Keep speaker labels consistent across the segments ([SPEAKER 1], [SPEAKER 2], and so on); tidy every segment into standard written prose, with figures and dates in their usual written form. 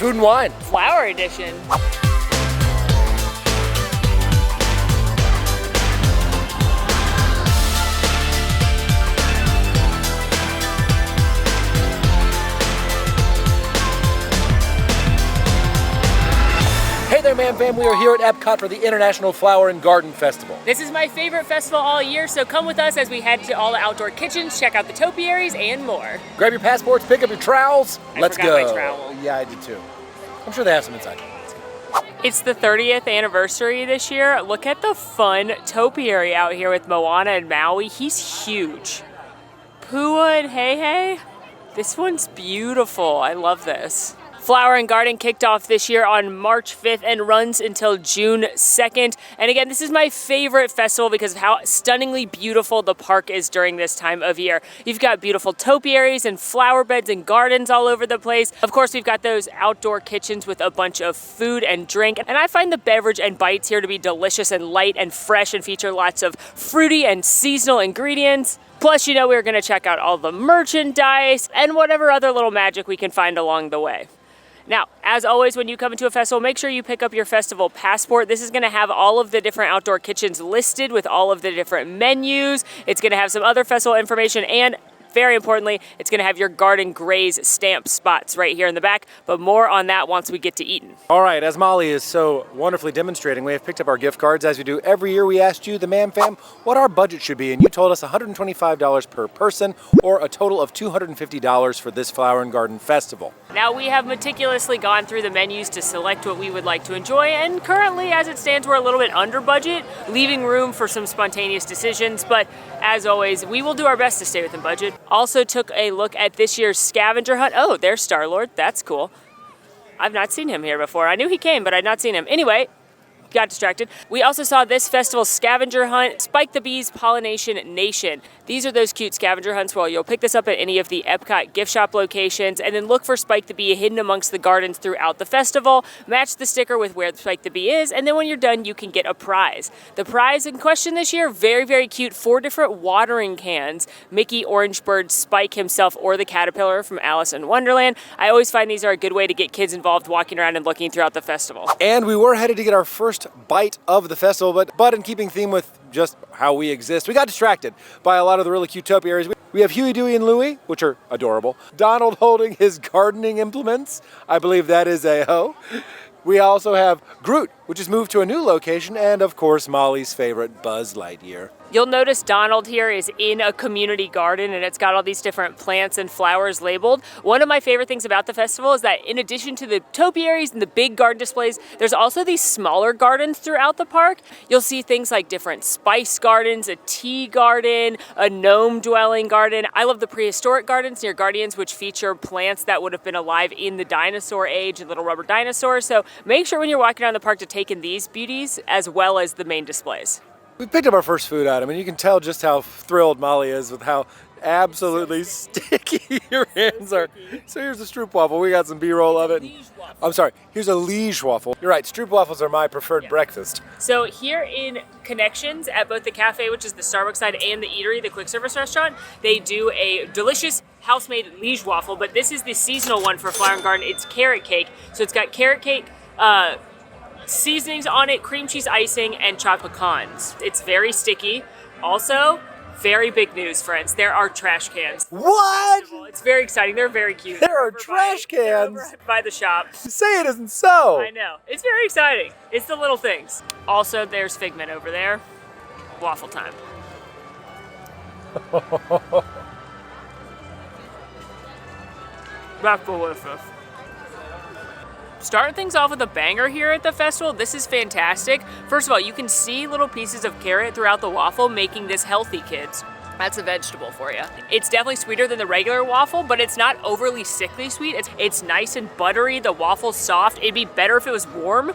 [SPEAKER 1] food and wine.
[SPEAKER 2] Flower edition.
[SPEAKER 1] Hey there, Man Fam. We are here at EPCOT for the International Flower and Garden Festival.
[SPEAKER 2] This is my favorite festival all year, so come with us as we head to all the outdoor kitchens, check out the topiaries, and more.
[SPEAKER 1] Grab your passports, pick up your trowels. Let's go.
[SPEAKER 2] I forgot my trowel.
[SPEAKER 1] Yeah, I did too. I'm sure they have some inside.
[SPEAKER 2] It's the 30th anniversary this year. Look at the fun topiary out here with Moana and Maui. He's huge. Pua and Hey. This one's beautiful. I love this. Flower and Garden kicked off this year on March 5th and runs until June 2nd. And again, this is my favorite festival because of how stunningly beautiful the park is during this time of year. You've got beautiful topiaries and flower beds and gardens all over the place. Of course, we've got those outdoor kitchens with a bunch of food and drink. And I find the beverage and bites here to be delicious and light and fresh and feature lots of fruity and seasonal ingredients. Plus, you know, we're gonna check out all the merchandise and whatever other little magic we can find along the way. Now, as always, when you come into a festival, make sure you pick up your festival passport. This is going to have all of the different outdoor kitchens listed with all of the different menus. It's going to have some other festival information, and very importantly, it's going to have your garden graze stamp spots right here in the back, but more on that once we get to Eaton.
[SPEAKER 1] All right, as Molly is so wonderfully demonstrating, we have picked up our gift cards. As we do every year, we asked you, the Man Fam, what our budget should be, and you told us $125 per person, or a total of $250 for this Flower and Garden Festival.
[SPEAKER 2] Now, we have meticulously gone through the menus to select what we would like to enjoy, and currently, as it stands, we're a little bit under budget, leaving room for some spontaneous decisions, but as always, we will do our best to stay within budget. Also took a look at this year's scavenger hunt. Oh, there's Star-Lord. That's cool. I've not seen him here before. I knew he came, but I'd not seen him. Anyway, got distracted. We also saw this festival's scavenger hunt, Spike the Bee's Pollination Nation. These are those cute scavenger hunts where you'll pick this up at any of the EPCOT gift shop locations and then look for Spike the Bee hidden amongst the gardens throughout the festival, match the sticker with where Spike the Bee is, and then when you're done, you can get a prize. The prize in question this year, very, very cute, 4 different watering cans, Mickey, Orange Bird, Spike himself, or the caterpillar from Alice in Wonderland. I always find these are a good way to get kids involved walking around and looking throughout the festival.
[SPEAKER 1] And we were headed to get our first bite of the festival, but in keeping theme with just how we exist, we got distracted by a lot of the really cute topiaries. We have Huey, Dewey, and Louie, which are adorable. Donald holding his gardening implements. I believe that is a hoe. We also have Groot, which has moved to a new location, and of course, Molly's favorite, Buzz Lightyear.
[SPEAKER 2] You'll notice Donald here is in a community garden and it's got all these different plants and flowers labeled. One of my favorite things about the festival is that in addition to the topiaries and the big garden displays, there's also these smaller gardens throughout the park. You'll see things like different spice gardens, a tea garden, a gnome dwelling garden. I love the prehistoric gardens near Guardians, which feature plants that would have been alive in the dinosaur age and little rubber dinosaurs. So make sure when you're walking around the park to take in these beauties as well as the main displays.
[SPEAKER 1] We picked up our first food item, and you can tell just how thrilled Molly is with how absolutely sticky your hands are. So here's a stroopwafel. We got some B-roll of it. I'm sorry, here's a liege waffle. You're right, stroopwafels are my preferred breakfast.
[SPEAKER 2] So here in Connections at both the cafe, which is the Starbucks side, and the eatery, the quick service restaurant, they do a delicious house-made liege waffle, but this is the seasonal one for Flower and Garden. It's carrot cake. So it's got carrot cake, seasonings on it, cream cheese icing, and chocolate pecans. It's very sticky. Also, very big news, friends. There are trash cans.
[SPEAKER 1] What?
[SPEAKER 2] It's very exciting. They're very cute.
[SPEAKER 1] There are trash cans?
[SPEAKER 2] By the shop.
[SPEAKER 1] Say it isn't so.
[SPEAKER 2] I know. It's very exciting. It's the little things. Also, there's Figment over there. Waffle time. That's delicious. Starting things off with a banger here at the festival. This is fantastic. First of all, you can see little pieces of carrot throughout the waffle, making this healthy, kids. That's a vegetable for you. It's definitely sweeter than the regular waffle, but it's not overly sickly sweet. It's nice and buttery. The waffle's soft. It'd be better if it was warm,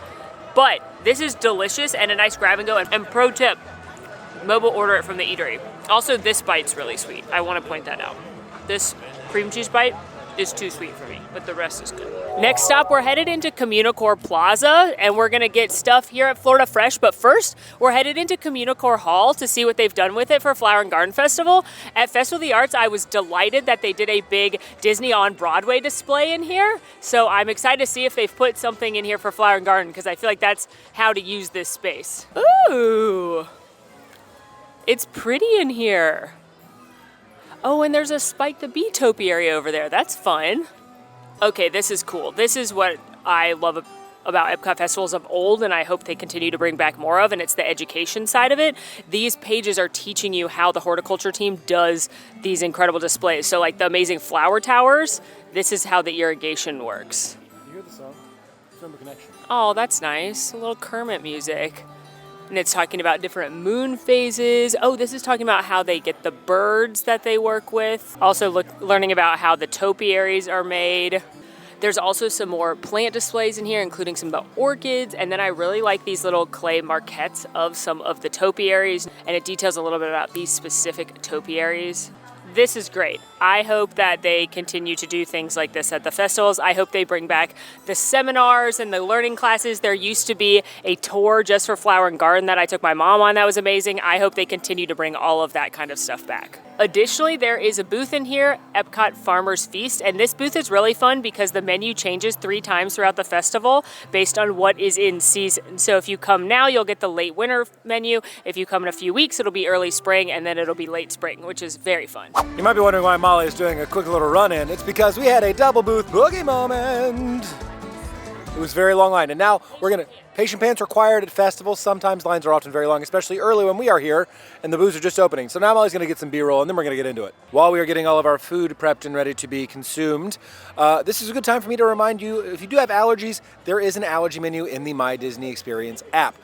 [SPEAKER 2] but this is delicious and a nice grab and go. And pro tip, mobile order it from the eatery. Also, this bite's really sweet. I want to point that out. This cream cheese bite, is too sweet for me, but the rest is good. Next stop, we're headed into Communicore Plaza, and we're gonna get stuff here at Florida Fresh, but first, we're headed into Communicore Hall to see what they've done with it for Flower and Garden Festival. At Festival of the Arts, I was delighted that they did a big Disney on Broadway display in here, so I'm excited to see if they've put something in here for Flower and Garden, because I feel like that's how to use this space. Ooh, it's pretty in here. Oh, and there's a Spike the Bee topiary over there. That's fun. Okay, this is cool. This is what I love about EPCOT festivals of old, and I hope they continue to bring back more of, and it's the education side of it. These pages are teaching you how the horticulture team does these incredible displays. So like the amazing flower towers, this is how the irrigation works.
[SPEAKER 1] You hear the song? Remember Connection.
[SPEAKER 2] Oh, that's nice. A little Kermit music. And it's talking about different moon phases. Oh, this is talking about how they get the birds that they work with. Also learning about how the topiaries are made. There's also some more plant displays in here, including some of the orchids. And then I really like these little clay marquettes of some of the topiaries. And it details a little bit about these specific topiaries. This is great. I hope that they continue to do things like this at the festivals. I hope they bring back the seminars and the learning classes. There used to be a tour just for Flower and Garden that I took my mom on that was amazing. I hope they continue to bring all of that kind of stuff back. Additionally, there is a booth in here, EPCOT Farmers Feast, and this booth is really fun because the menu changes 3 times throughout the festival based on what is in season. So if you come now, you'll get the late winter menu. If you come in a few weeks, it'll be early spring, and then it'll be late spring, which is very fun.
[SPEAKER 1] You might be wondering why Molly is doing a quick little run-in. It's because we had a double booth boogie moment. It was a very long line, and now we're gonna, patient pants required at festivals. Sometimes lines are often very long, especially early when we are here and the booths are just opening. So now Molly's gonna get some B-roll and then we're gonna get into it. While we are getting all of our food prepped and ready to be consumed, this is a good time for me to remind you, if you do have allergies, there is an allergy menu in the My Disney Experience app.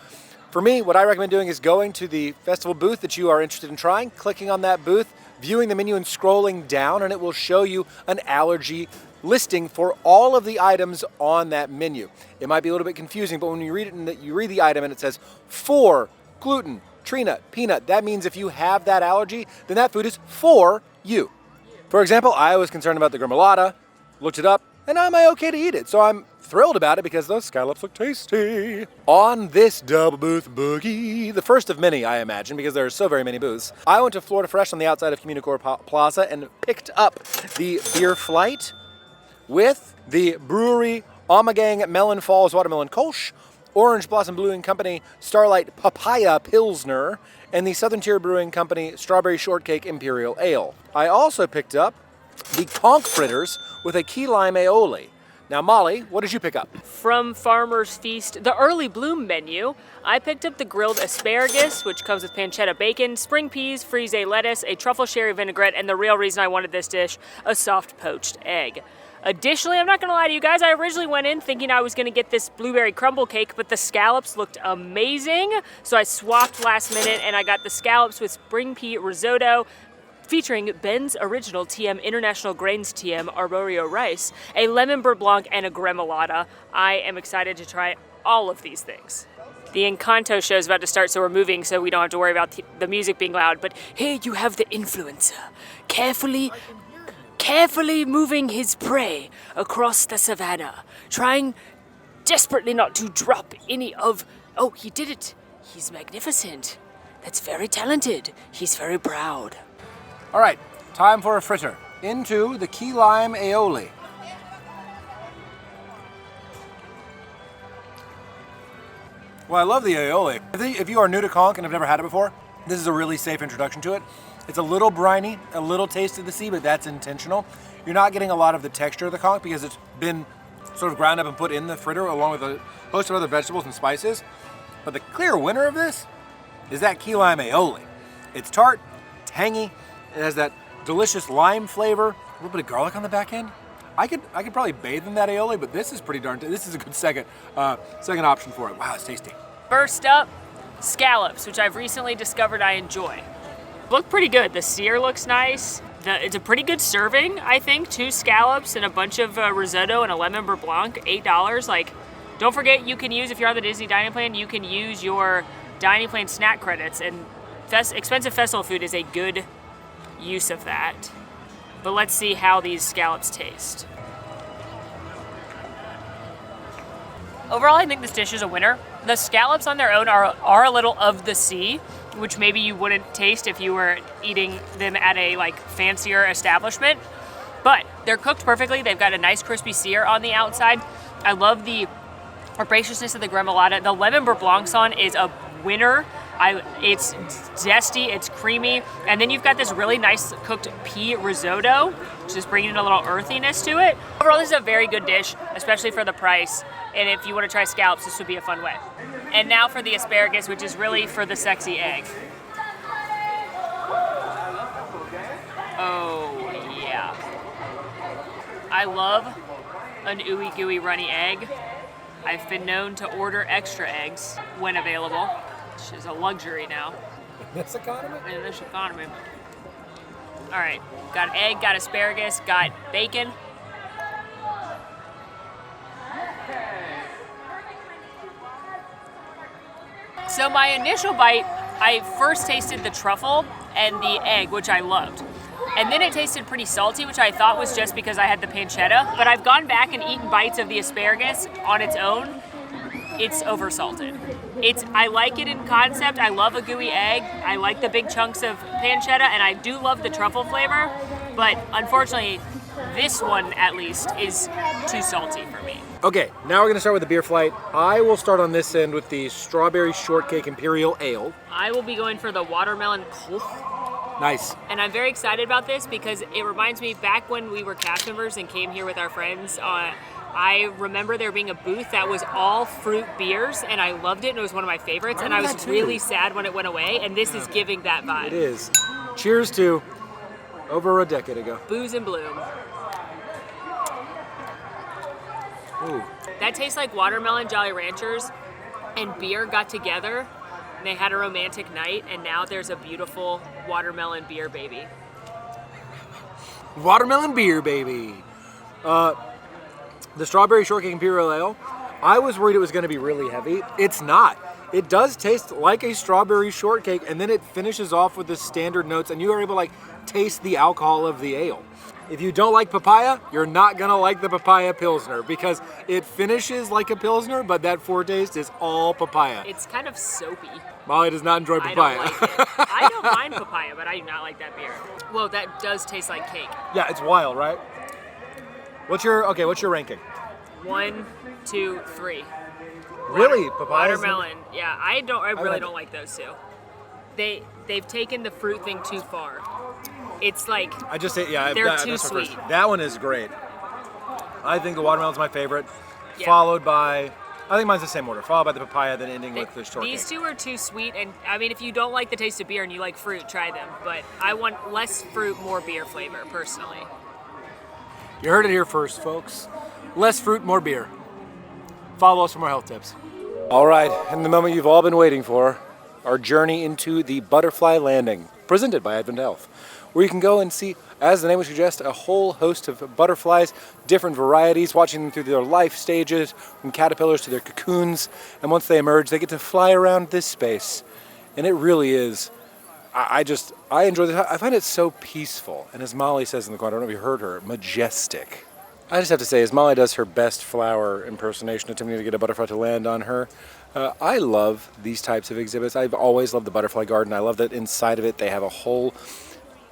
[SPEAKER 1] For me, what I recommend doing is going to the festival booth that you are interested in trying, clicking on that booth, viewing the menu and scrolling down, and it will show you an allergy listing for all of the items on that menu. It might be a little bit confusing, but when you read it, you read the item and it says for gluten, tree nut, peanut, that means if you have that allergy, then that food is for you. For example, I was concerned about the gremolata, looked it up, and am I okay to eat it? So I'm thrilled about it because those scallops look tasty. On this double booth boogie, the first of many, I imagine, because there are so very many booths, I went to Florida Fresh on the outside of Communicore Plaza and picked up the beer flight with the brewery Ommegang Melon Falls Watermelon Kolsch, Orange Blossom Brewing Company Starlight Papaya Pilsner, and the Southern Tier Brewing Company Strawberry Shortcake Imperial Ale. I also picked up the conch fritters with a key lime aioli. Now, Molly, what did you pick up?
[SPEAKER 2] From Farmer's Feast, the early bloom menu, I picked up the grilled asparagus, which comes with pancetta bacon, spring peas, frise lettuce, a truffle sherry vinaigrette, and the real reason I wanted this dish, a soft poached egg. Additionally, I'm not gonna lie to you guys, I originally went in thinking I was gonna get this blueberry crumble cake, but the scallops looked amazing, so I swapped last minute and I got the scallops with spring pea risotto, featuring Ben's Original TM International Grains TM Arborio Rice, a lemon beurre blanc, and a gremolata. I am excited to try all of these things. The Encanto show is about to start, so we're moving so we don't have to worry about the music being loud, but here you have the influencer, carefully moving his prey across the savannah, trying desperately not to drop any of... Oh, he did it. He's magnificent. That's very talented. He's very proud.
[SPEAKER 1] All right, time for a fritter. Into the key lime aioli. Well, I love the aioli. If you are new to conch and have never had it before, this is a really safe introduction to it. It's a little briny, a little taste of the sea, but that's intentional. You're not getting a lot of the texture of the conch because it's been sort of ground up and put in the fritter along with a host of other vegetables and spices. But the clear winner of this is that key lime aioli. It's tart, tangy, it has that delicious lime flavor, a little bit of garlic on the back end. I could probably bathe in that aioli, but this is pretty darn this is a good second option for it. Wow, it's tasty.
[SPEAKER 2] First up, scallops, which I've recently discovered I enjoy. Look pretty good. The sear looks nice. It's a pretty good serving, I think. 2 scallops and a bunch of risotto and a lemon beurre blanc, $8. Like, don't forget you can use, if you're on the Disney dining plan, you can use your dining plan snack credits, and expensive festival food is a good use of that. But let's see how these scallops taste. Overall, I think this dish is a winner. The scallops on their own are a little of the sea, which maybe you wouldn't taste if you were eating them at a like fancier establishment. But they're cooked perfectly. They've got a nice crispy sear on the outside. I love the herbaceousness of the gremolata. The lemon beurre blanc is a winner. It's zesty, it's creamy, and then you've got this really nice cooked pea risotto, just bringing a little earthiness to it. Overall, this is a very good dish, especially for the price, and if you want to try scallops, this would be a fun way. And now for the asparagus, which is really for the sexy egg. Oh, yeah. I love an ooey gooey runny egg. I've been known to order extra eggs when available, which is a luxury now.
[SPEAKER 1] In this economy?
[SPEAKER 2] In this economy. All right, got egg, got asparagus, got bacon. So my initial bite, I first tasted the truffle and the egg, which I loved. And then it tasted pretty salty, which I thought was just because I had the pancetta. But I've gone back and eaten bites of the asparagus on its own. It's oversalted. I like it in concept. I love a gooey egg. I like the big chunks of pancetta, and I do love the truffle flavor. But unfortunately, this one at least is too salty for me.
[SPEAKER 1] Okay, now we're gonna start with the beer flight. I will start on this end with the strawberry shortcake imperial ale.
[SPEAKER 2] I will be going for the watermelon kolf.
[SPEAKER 1] Nice.
[SPEAKER 2] And I'm very excited about this because it reminds me back when we were cast members and came here with our friends. I remember there being a booth that was all fruit beers, and I loved it, and it was one of my favorites, and I was really sad when it went away, and this is giving that vibe.
[SPEAKER 1] It is. Cheers to over a decade ago.
[SPEAKER 2] Booze and bloom.
[SPEAKER 1] Ooh.
[SPEAKER 2] That tastes like watermelon Jolly Ranchers and beer got together, and they had a romantic night, and now there's a beautiful watermelon beer baby.
[SPEAKER 1] Watermelon beer, baby. The strawberry shortcake imperial ale, I was worried it was going to be really heavy. It's not. It does taste like a strawberry shortcake, and then it finishes off with the standard notes, and you are able to taste the alcohol of the ale. If you don't like papaya, you're not going to like the papaya pilsner because it finishes like a pilsner, but that foretaste is all papaya.
[SPEAKER 2] It's kind of soapy.
[SPEAKER 1] Molly does not enjoy papaya.
[SPEAKER 2] I don't like it. I don't mind papaya, but I do not like that beer. Well, that does taste like cake.
[SPEAKER 1] Yeah, it's wild, right? What's your ranking?
[SPEAKER 2] 1, 2, 3.
[SPEAKER 1] Really? Papaya?
[SPEAKER 2] Watermelon. Yeah, I really don't like those two. They've taken the fruit thing too far. It's like they're too sweet.
[SPEAKER 1] That one is great. I think the watermelon's my favorite,
[SPEAKER 2] Yeah.
[SPEAKER 1] followed by, I think mine's the same order, followed by the papaya, then ending with the shortcake.
[SPEAKER 2] These two are too sweet, and I mean, if you don't like the taste of beer and you like fruit, try them. But I want less fruit, more beer flavor, personally.
[SPEAKER 1] You heard it here first, folks. Less fruit, more beer. Follow us for more health tips. All right, and the moment you've all been waiting for, our journey into the Butterfly Landing, presented by Advent Health, where you can go and see, as the name would suggest, a whole host of butterflies, different varieties, watching them through their life stages, from caterpillars to their cocoons, and once they emerge, they get to fly around this space. And it really is, I enjoy this. I find it so peaceful, and as Molly says in the corner, I don't know if you heard her, majestic. I just have to say, as Molly does her best flower impersonation, attempting to get a butterfly to land on her, I love these types of exhibits. I've always loved the butterfly garden. I love that inside of it they have a whole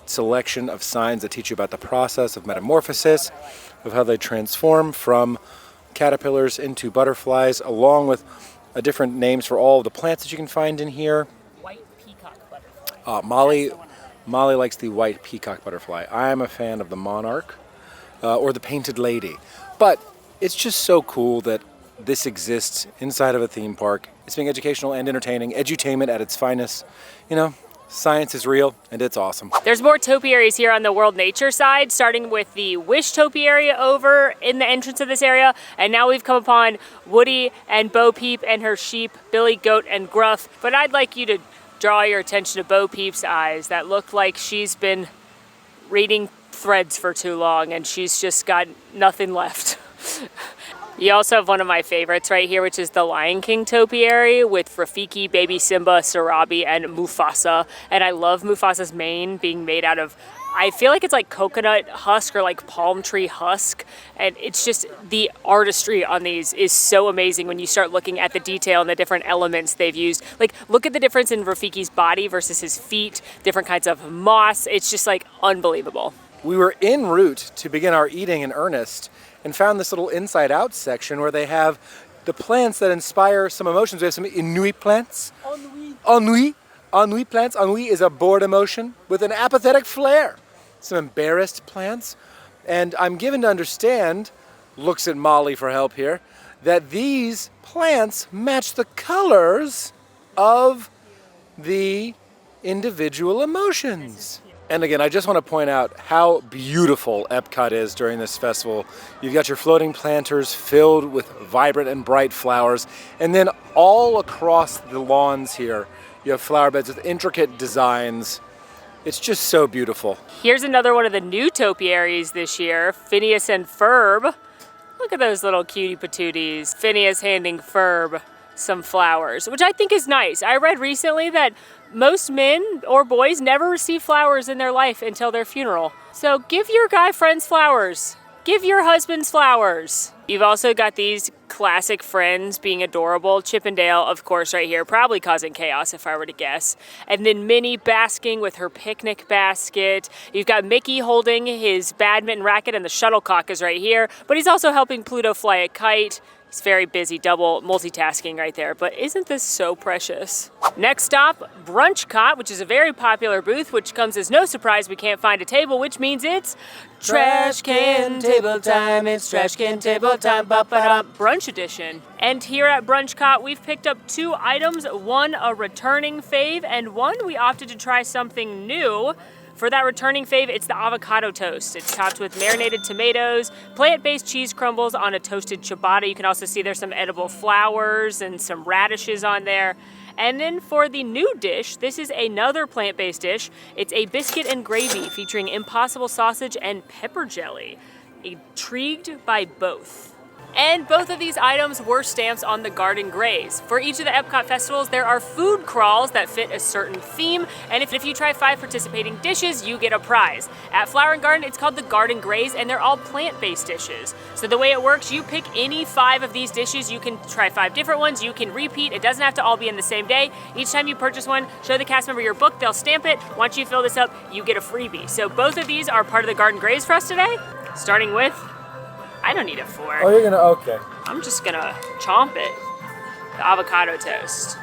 [SPEAKER 1] selection of signs that teach you about the process of metamorphosis, of how they transform from caterpillars into butterflies, along with different names for all of the plants that you can find in here.
[SPEAKER 2] White peacock butterfly.
[SPEAKER 1] Molly likes the white peacock butterfly. I'm a fan of the monarch or the painted lady. But it's just so cool that this exists inside of a theme park. It's being educational and entertaining, edutainment at its finest. You know, science is real, and it's awesome.
[SPEAKER 2] There's more topiaries here on the World Nature side, starting with the Wish topiary over in the entrance of this area, and now we've come upon Woody and Bo Peep and her sheep, Billy, Goat, and Gruff. But I'd like you to draw your attention to Bo Peep's eyes that look like she's been reading threads for too long, and she's just got nothing left. You also have one of my favorites right here, which is the Lion King topiary with Rafiki, Baby Simba, Sarabi, and Mufasa. And I love Mufasa's mane being made out of I feel like it's like coconut husk or like palm tree husk. And it's just the artistry on these is so amazing when you start looking at the detail and the different elements they've used. Like, look at the difference in Rafiki's body versus his feet, different kinds of moss. It's just like unbelievable.
[SPEAKER 1] We were en route to begin our eating in earnest and found this little inside out section where they have the plants that inspire some emotions. We have some Inuit plants. Ennui plants. Ennui is a bored emotion with an apathetic flair. Some embarrassed plants. And I'm given to understand, looks at Molly for help here, that these plants match the colors of the individual emotions. And again, I just want to point out how beautiful EPCOT is during this festival. You've got your floating planters filled with vibrant and bright flowers. And then all across the lawns here, you have flower beds with intricate designs. It's just so beautiful.
[SPEAKER 2] Here's another one of the new topiaries this year, Phineas and Ferb. Look at those little cutie patooties. Phineas handing Ferb some flowers, which I think is nice. I read recently that most men or boys never receive flowers in their life until their funeral. So give your guy friends flowers. Give your husbands flowers. You've also got these classic friends being adorable. Chip and Dale, of course, right here, probably causing chaos if I were to guess. And then Minnie basking with her picnic basket. You've got Mickey holding his badminton racket, and the shuttlecock is right here. But he's also helping Pluto fly a kite. He's very busy, double multitasking right there, but isn't this so precious? Next stop, BrunchCot, which is a very popular booth, which comes as no surprise we can't find a table, which means it's trash can table time. It's trash can table time, brunch edition. And here at BrunchCot, we've picked up 2 items, one a returning fave, and one we opted to try something new. For that returning fave, it's the avocado toast. It's topped with marinated tomatoes, plant-based cheese crumbles on a toasted ciabatta. You can also see there's some edible flowers and some radishes on there. And then for the new dish, this is another plant-based dish. It's a biscuit and gravy featuring impossible sausage and pepper jelly. Intrigued by both. And both of these items were stamps on the garden graze. For each of the EPCOT festivals, there are food crawls that fit a certain theme, and if you try 5 participating dishes, you get a prize. At Flower and Garden, it's called the Garden Graze, and they're all plant-based dishes. So the way it works, you pick any 5 of these dishes. You can try 5 different ones. You can repeat. It doesn't have to all be in the same day. Each time you purchase one, show the cast member your book. They'll stamp it. Once you fill this up, you get a freebie. So both of these are part of the Garden Graze for us today, starting with, I don't need a fork.
[SPEAKER 1] Oh, you're gonna, okay.
[SPEAKER 2] I'm just gonna chomp it. The avocado toast.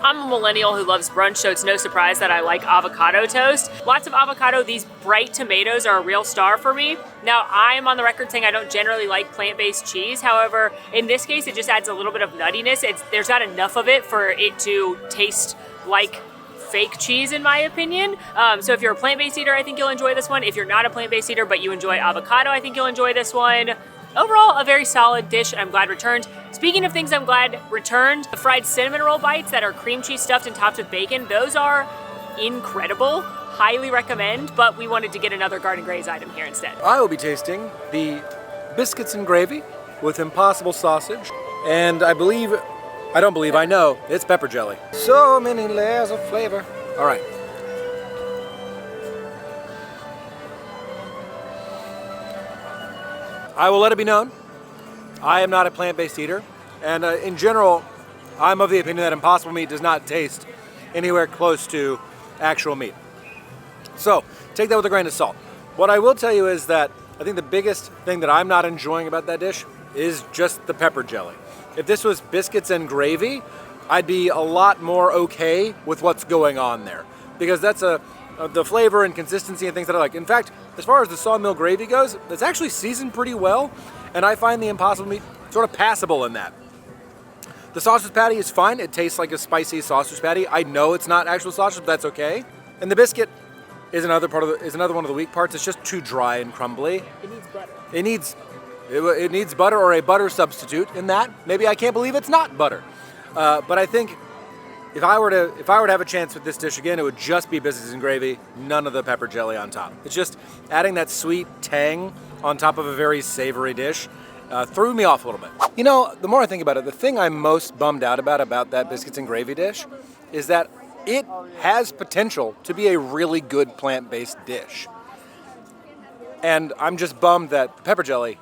[SPEAKER 2] I'm a millennial who loves brunch, so it's no surprise that I like avocado toast. Lots of avocado. These bright tomatoes are a real star for me. Now, I'm on the record saying I don't generally like plant-based cheese. However, in this case, it just adds a little bit of nuttiness. There's not enough of it for it to taste like fake cheese, in my opinion. So if you're a plant-based eater, I think you'll enjoy this one. If you're not a plant-based eater, but you enjoy avocado, I think you'll enjoy this one. Overall, a very solid dish, and I'm glad returned. Speaking of things I'm glad returned, the fried cinnamon roll bites that are cream cheese stuffed and topped with bacon, those are incredible. Highly recommend, but we wanted to get another Garden Graze item here instead.
[SPEAKER 1] I will be tasting the biscuits and gravy with impossible sausage, and I know it's pepper jelly. So many layers of flavor. All right. I will let it be known, I am not a plant-based eater, and in general, I'm of the opinion that impossible meat does not taste anywhere close to actual meat. So, take that with a grain of salt. What I will tell you is that I think the biggest thing that I'm not enjoying about that dish is just the pepper jelly. If this was biscuits and gravy, I'd be a lot more okay with what's going on there, because that's the flavor and consistency and things that I like. In fact, as far as the sawmill gravy goes, it's actually seasoned pretty well, and I find the impossible meat sort of passable in that. The sausage patty is fine. It tastes like a spicy sausage patty. I know it's not actual sausage, but that's okay. And the biscuit is another one of the weak parts. It's just too dry and crumbly.
[SPEAKER 2] It needs butter.
[SPEAKER 1] It needs butter or a butter substitute in that. Maybe I can't believe it's not butter. But I think if I were to have a chance with this dish again, it would just be biscuits and gravy, none of the pepper jelly on top. It's just adding that sweet tang on top of a very savory dish, threw me off a little bit. You know, the more I think about it, the thing I'm most bummed out about that biscuits and gravy dish is that it has potential to be a really good plant-based dish. And I'm just bummed that the pepper jelly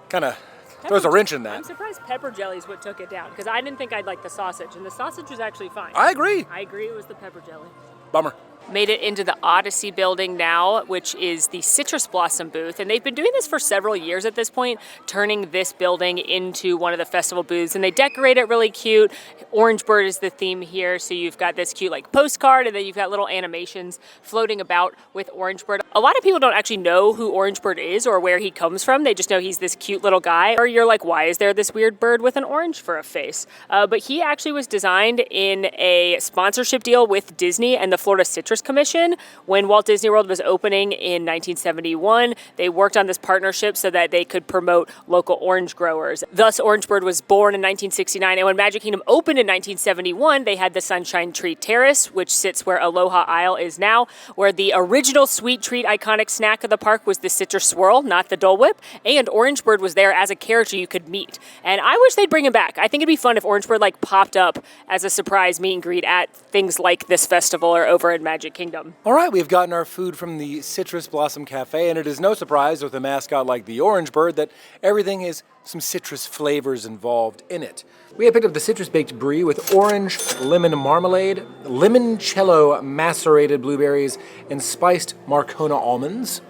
[SPEAKER 1] kind of throws a wrench in that.
[SPEAKER 2] I'm surprised pepper jelly is what took it down, because I didn't think I'd like the sausage, and the sausage was actually fine.
[SPEAKER 1] I agree.
[SPEAKER 2] I agree it was the pepper jelly.
[SPEAKER 1] Bummer.
[SPEAKER 2] Made it into the Odyssey building now, which is the citrus blossom booth. And they've been doing this for several years at this point, turning this building into one of the festival booths. And they decorate it really cute. Orange bird is the theme here. So you've got this cute like postcard, and then you've got little animations floating about with Orange Bird. A lot of people don't actually know who Orange Bird is or where he comes from. They just know he's this cute little guy. Or you're like, why is there this weird bird with an orange for a face? But he actually was designed in a sponsorship deal with Disney and the Florida Citrus Commission. When Walt Disney World was opening in 1971, they worked on this partnership so that they could promote local orange growers. Thus, Orange Bird was born in 1969, and when Magic Kingdom opened in 1971, they had the Sunshine Tree Terrace, which sits where Aloha Isle is now, where the original sweet treat iconic snack of the park was the citrus swirl, not the Dole Whip, and Orange Bird was there as a character you could meet. And I wish they'd bring him back. I think it'd be fun if Orange Bird like popped up as a surprise meet and greet at things like this festival or over in Magic Kingdom.
[SPEAKER 1] All right, we've gotten our food from the Citrus Blossom Cafe, and it is no surprise with a mascot like the Orange Bird that everything is some citrus flavors involved in it. We have picked up the citrus baked brie with orange lemon marmalade, limoncello macerated blueberries, and spiced Marcona almonds,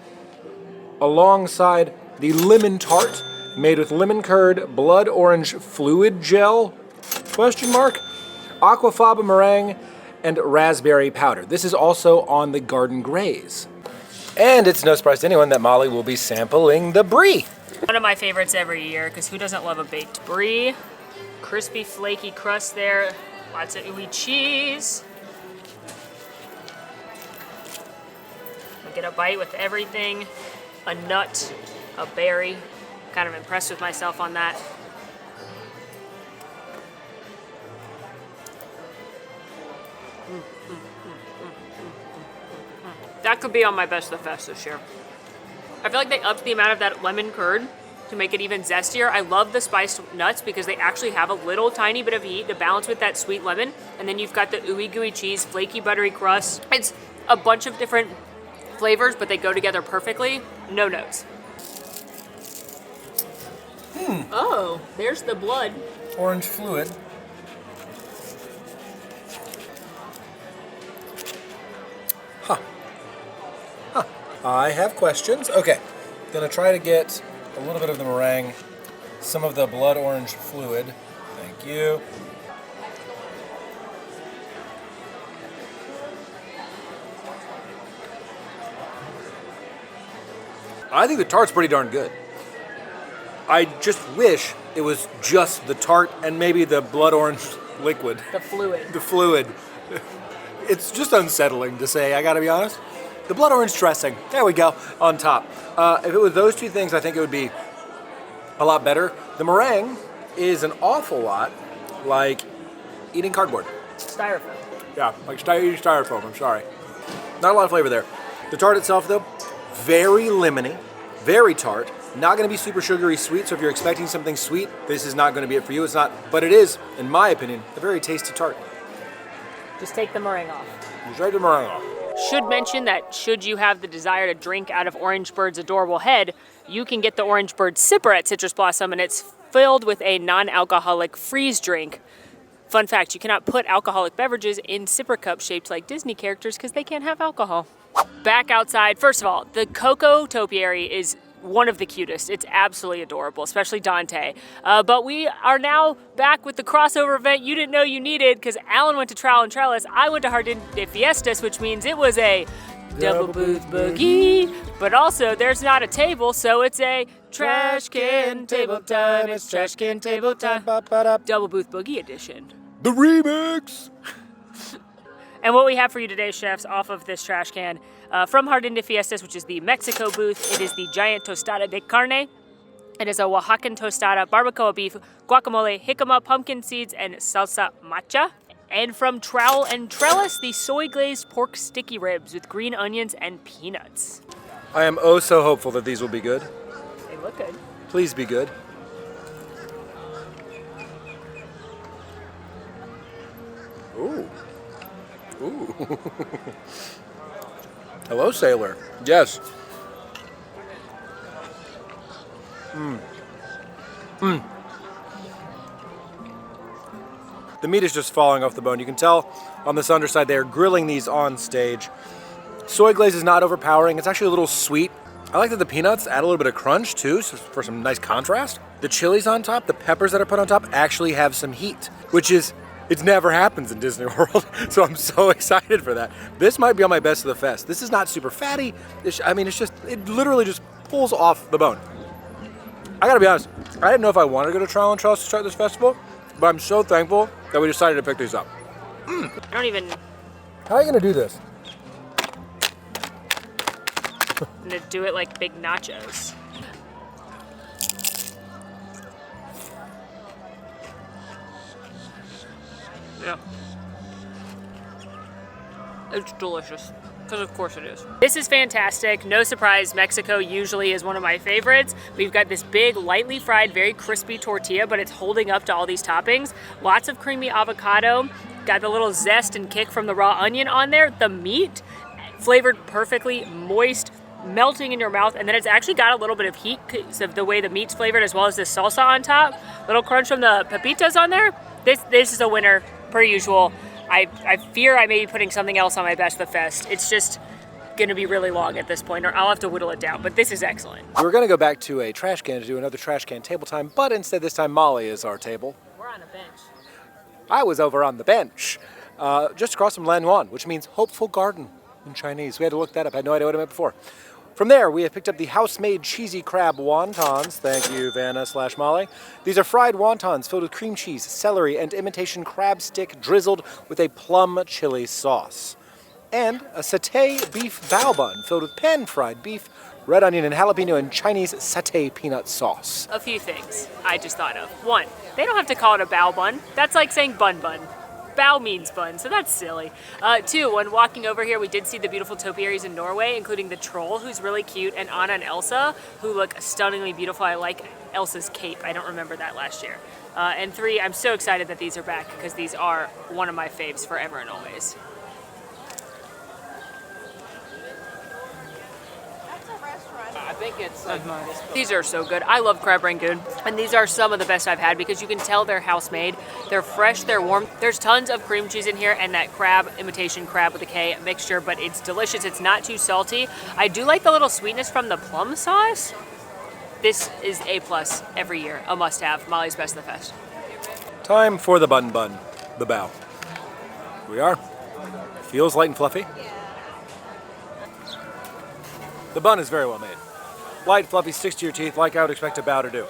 [SPEAKER 1] alongside the lemon tart made with lemon curd, blood orange fluid gel, aquafaba meringue, and raspberry powder. This is also on the garden graze. And it's no surprise to anyone that Molly will be sampling the brie.
[SPEAKER 2] One of my favorites every year, because who doesn't love a baked brie? Crispy, flaky crust there, lots of ooey cheese. I get a bite with everything, a nut, a berry. Kind of impressed with myself on that. That could be on my best of the fest this year. I feel like they upped the amount of that lemon curd to make it even zestier. I love the spiced nuts because they actually have a little tiny bit of heat to balance with that sweet lemon. And then you've got the ooey gooey cheese, flaky buttery crust. It's a bunch of different flavors, but they go together perfectly. No notes. Oh, there's the blood.
[SPEAKER 1] Orange fluid. I have questions. Okay, gonna try to get a little bit of the meringue, some of the blood orange fluid. Thank you. I think the tart's pretty darn good. I just wish it was just the tart and maybe the blood orange liquid.
[SPEAKER 2] The fluid.
[SPEAKER 1] The fluid. It's just unsettling to say, I gotta be honest. The blood orange dressing, there we go, on top. If it was those two things, I think it would be a lot better. The meringue is an awful lot like eating cardboard.
[SPEAKER 2] Styrofoam.
[SPEAKER 1] Yeah, like eating styrofoam, I'm sorry. Not a lot of flavor there. The tart itself, though, very lemony, very tart. Not gonna be super sugary sweet, so if you're expecting something sweet, this is not gonna be it for you. It's not, but it is, in my opinion, a very tasty tart.
[SPEAKER 2] Just take the meringue off.
[SPEAKER 1] Just take the meringue off.
[SPEAKER 2] Should mention that should you have the desire to drink out of Orange Bird's adorable head, you can get the Orange Bird Sipper at Citrus Blossom, and it's filled with a non-alcoholic freeze drink. Fun fact, you cannot put alcoholic beverages in sipper cups shaped like Disney characters because they can't have alcohol. Back outside, first of all, the Cocoa topiary is one of the cutest. It's absolutely adorable, especially Dante. But we are now back with the crossover event you didn't know you needed because Alan went to Trowel and Trellis, I went to Jardin de Fiestas, which means it was a double booth boogie. But also, there's not a table, so it's a trash can table time. It's trash can table time. Double booth boogie edition.
[SPEAKER 1] The remix!
[SPEAKER 2] And what we have for you today, chefs, off of this trash can, from Jardin de Fiestas, which is the Mexico booth, it is the giant tostada de carne. It is a Oaxacan tostada, barbacoa beef, guacamole, jicama, pumpkin seeds, and salsa macha. And from Trowel and Trellis, the soy glazed pork sticky ribs with green onions and peanuts.
[SPEAKER 1] I am oh so hopeful that these will be good.
[SPEAKER 2] They look good.
[SPEAKER 1] Please be good. Ooh. Hello, sailor. Yes. The meat is just falling off the bone. You can tell on this underside they are grilling these on stage. Soy glaze is not overpowering. It's actually a little sweet. I like that the peanuts add a little bit of crunch too, so for some nice contrast. The chilies on top, the peppers that are put on top actually have some heat, which is, it never happens in Disney World. So I'm so excited for that. This might be on my best of the fest. This is not super fatty. It literally just pulls off the bone. I gotta be honest, I didn't know if I wanted to go to Trial and Trust to start this festival, but I'm so thankful that we decided to pick these up.
[SPEAKER 2] I don't even...
[SPEAKER 1] How are you gonna do this?
[SPEAKER 2] I'm gonna do it like big nachos. Yeah. It's delicious. Because of course it is. This is fantastic. No surprise, Mexico usually is one of my favorites. We've got this big, lightly fried, very crispy tortilla, but it's holding up to all these toppings. Lots of creamy avocado. Got the little zest and kick from the raw onion on there. The meat, flavored perfectly, moist, melting in your mouth, and then it's actually got a little bit of heat because of the way the meat's flavored, as well as the salsa on top. Little crunch from the pepitas on there. This is a winner, per usual. I fear I may be putting something else on my best of the fest. It's just gonna be really long at this point, or I'll have to whittle it down, but this is excellent.
[SPEAKER 1] We were gonna go back to a trash can to do another trash can table time, but instead this time Molly is our table.
[SPEAKER 2] We're on a bench.
[SPEAKER 1] I was over on the bench, just across from Lanwan, which means hopeful garden in Chinese. We had to look that up. I had no idea what it meant before. From there, we have picked up the house-made cheesy crab wontons. Thank you, Vanna/Molly. These are fried wontons filled with cream cheese, celery, and imitation crab stick drizzled with a plum chili sauce. And a satay beef bao bun filled with pan-fried beef, red onion and jalapeno, and Chinese satay peanut sauce.
[SPEAKER 2] A few things I just thought of. One, they don't have to call it a bao bun. That's like saying bun bun. Bao means bun, so that's silly. Two, when walking over here, we did see the beautiful topiaries in Norway, including the troll, who's really cute, and Anna and Elsa, who look stunningly beautiful. I like Elsa's cape. I don't remember that last year. And three, I'm so excited that these are back because these are one of my faves forever and always.
[SPEAKER 3] I think it's like
[SPEAKER 2] These are so good. I love crab rangoon, and these are some of the best I've had because you can tell they're house-made. They're fresh, they're warm. There's tons of cream cheese in here and that crab, imitation crab with a K mixture, but it's delicious. It's not too salty. I do like the little sweetness from the plum sauce. This is A+ every year, a must-have. Molly's Best of the Fest.
[SPEAKER 1] Time for the bun, the bao. Here we are. Feels light and fluffy. The bun is very well made. Light, fluffy, sticks to your teeth like I would expect a bao to do.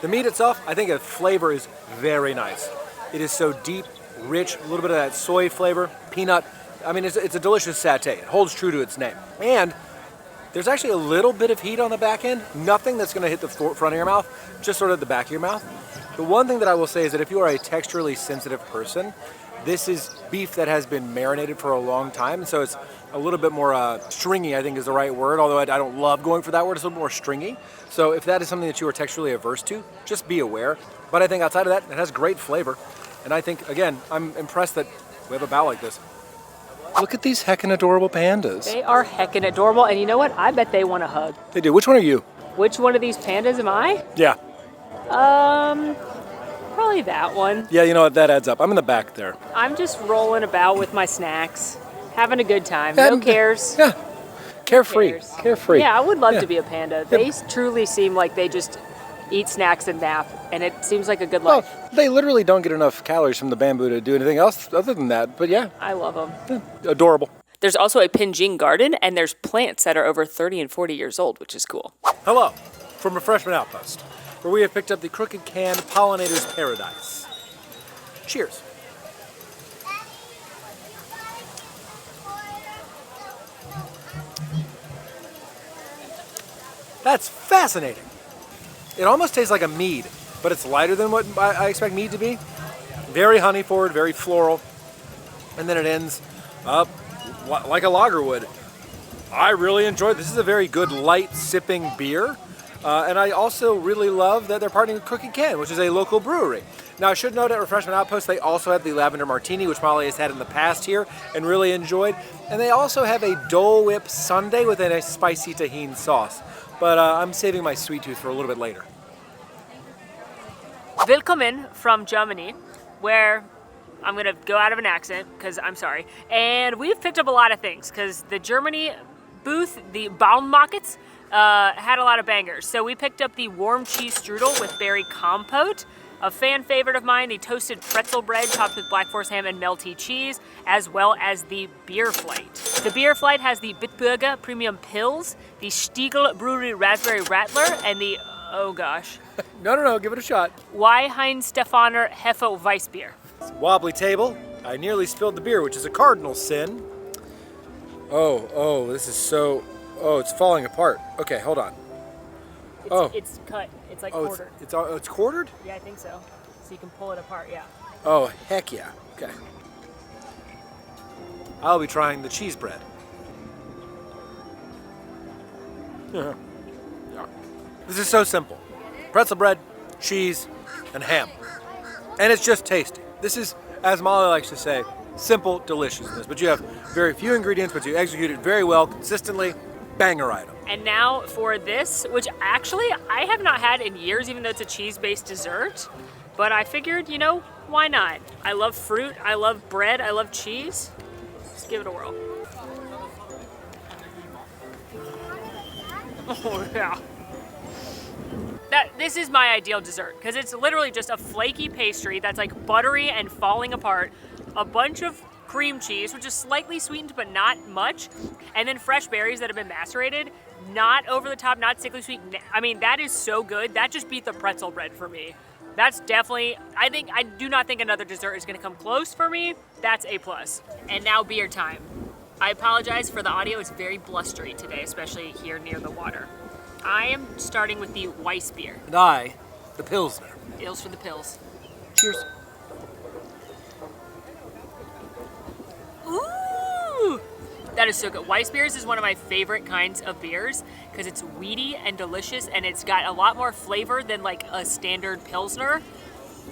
[SPEAKER 1] The meat itself, I think the flavor is very nice. It is so deep, rich, a little bit of that soy flavor, peanut. I mean, it's a delicious satay. It holds true to its name. And there's actually a little bit of heat on the back end. Nothing that's gonna hit the front of your mouth, just sort of the back of your mouth. The one thing that I will say is that if you are a texturally sensitive person, this is beef that has been marinated for a long time, so it's a little bit more stringy, I think is the right word, although I don't love going for that word. It's a little more stringy. So if that is something that you are texturally averse to, just be aware. But I think outside of that, it has great flavor. And I think, again, I'm impressed that we have a bao like this. Look at these heckin' adorable pandas.
[SPEAKER 2] They are heckin' adorable, and you know what? I bet they want a hug.
[SPEAKER 1] They do. Which one are you?
[SPEAKER 2] Which one of these pandas am I?
[SPEAKER 1] Yeah.
[SPEAKER 2] Probably that one.
[SPEAKER 1] Yeah, you know what? That adds up. I'm in the back there.
[SPEAKER 2] I'm just rolling about with my snacks, having a good time. No cares.
[SPEAKER 1] Yeah. Carefree.
[SPEAKER 2] cares.
[SPEAKER 1] Carefree.
[SPEAKER 2] Yeah, I would love
[SPEAKER 1] Yeah.
[SPEAKER 2] to be a panda. They truly seem like they just eat snacks and nap, and it seems like a good
[SPEAKER 1] Well,
[SPEAKER 2] life.
[SPEAKER 1] they literally don't get enough calories from the bamboo to do anything else other than that. But yeah,
[SPEAKER 2] I love them.
[SPEAKER 1] adorable.
[SPEAKER 2] There's also a Pinjing garden, and there's plants that are over 30 and 40 years old, which is cool.
[SPEAKER 1] Hello from Refreshment Outpost, where we have picked up the Crooked Can Pollinator's Paradise. Cheers. That's fascinating. It almost tastes like a mead, but it's lighter than what I expect mead to be. Very honey forward, very floral, and then it ends up like a lager would. I really enjoyed this. This is a very good light sipping beer. And I also really love that they're partnering with Crooked Can, which is a local brewery. Now, I should note at Refreshment Outpost, they also have the lavender martini, which Molly has had in the past here and really enjoyed. And they also have a Dole Whip sundae with a spicy tahini sauce. But I'm saving my sweet tooth for a little bit later.
[SPEAKER 2] Willkommen from Germany, where I'm gonna go out of an accent because I'm sorry. And we've picked up a lot of things because the Germany booth, the Baummarkets, had a lot of bangers. So we picked up the warm cheese strudel with berry compote, a fan favorite of mine, the toasted pretzel bread topped with Black Forest ham and melty cheese, as well as the beer flight. The beer flight has the Bitburger Premium Pills, the Stiegel Brewery Raspberry Rattler, and the, oh gosh.
[SPEAKER 1] No, give it a shot.
[SPEAKER 2] Weihenstephaner Hefo Weissbier.
[SPEAKER 1] Wobbly table. I nearly spilled the beer, which is a cardinal sin. Oh, this is so, it's falling apart. Okay, hold on.
[SPEAKER 2] It's cut. It's like quartered.
[SPEAKER 1] It's quartered?
[SPEAKER 2] Yeah, I think so. So you can pull it apart, yeah.
[SPEAKER 1] Oh, heck yeah. Okay. I'll be trying the cheese bread. Yeah. This is so simple. Pretzel bread, cheese, and ham. And it's just tasty. This is, as Molly likes to say, simple deliciousness. But you have very few ingredients, but you execute it very well, consistently. Banger item.
[SPEAKER 2] And now for this, which actually I have not had in years, even though it's a cheese-based dessert. But I figured, you know, why not? I love fruit, I love bread, I love cheese. Let's give it a whirl. Oh yeah. This is my ideal dessert because it's literally just a flaky pastry that's like buttery and falling apart, a bunch of cream cheese, which is slightly sweetened but not much, and then fresh berries that have been macerated, not over the top, not sickly sweet. I mean, that is so good. That just beat the pretzel bread for me. That's definitely, I do not think another dessert is gonna come close for me. That's A+. And now beer time. I apologize for the audio, it's very blustery today, especially here near the water. I am starting with the Weiss beer.
[SPEAKER 1] And I, the Pilsner.
[SPEAKER 2] Ales for the pills.
[SPEAKER 1] Cheers.
[SPEAKER 2] Ooh! That is so good. Weiss beers is one of my favorite kinds of beers because it's weedy and delicious and it's got a lot more flavor than like a standard Pilsner.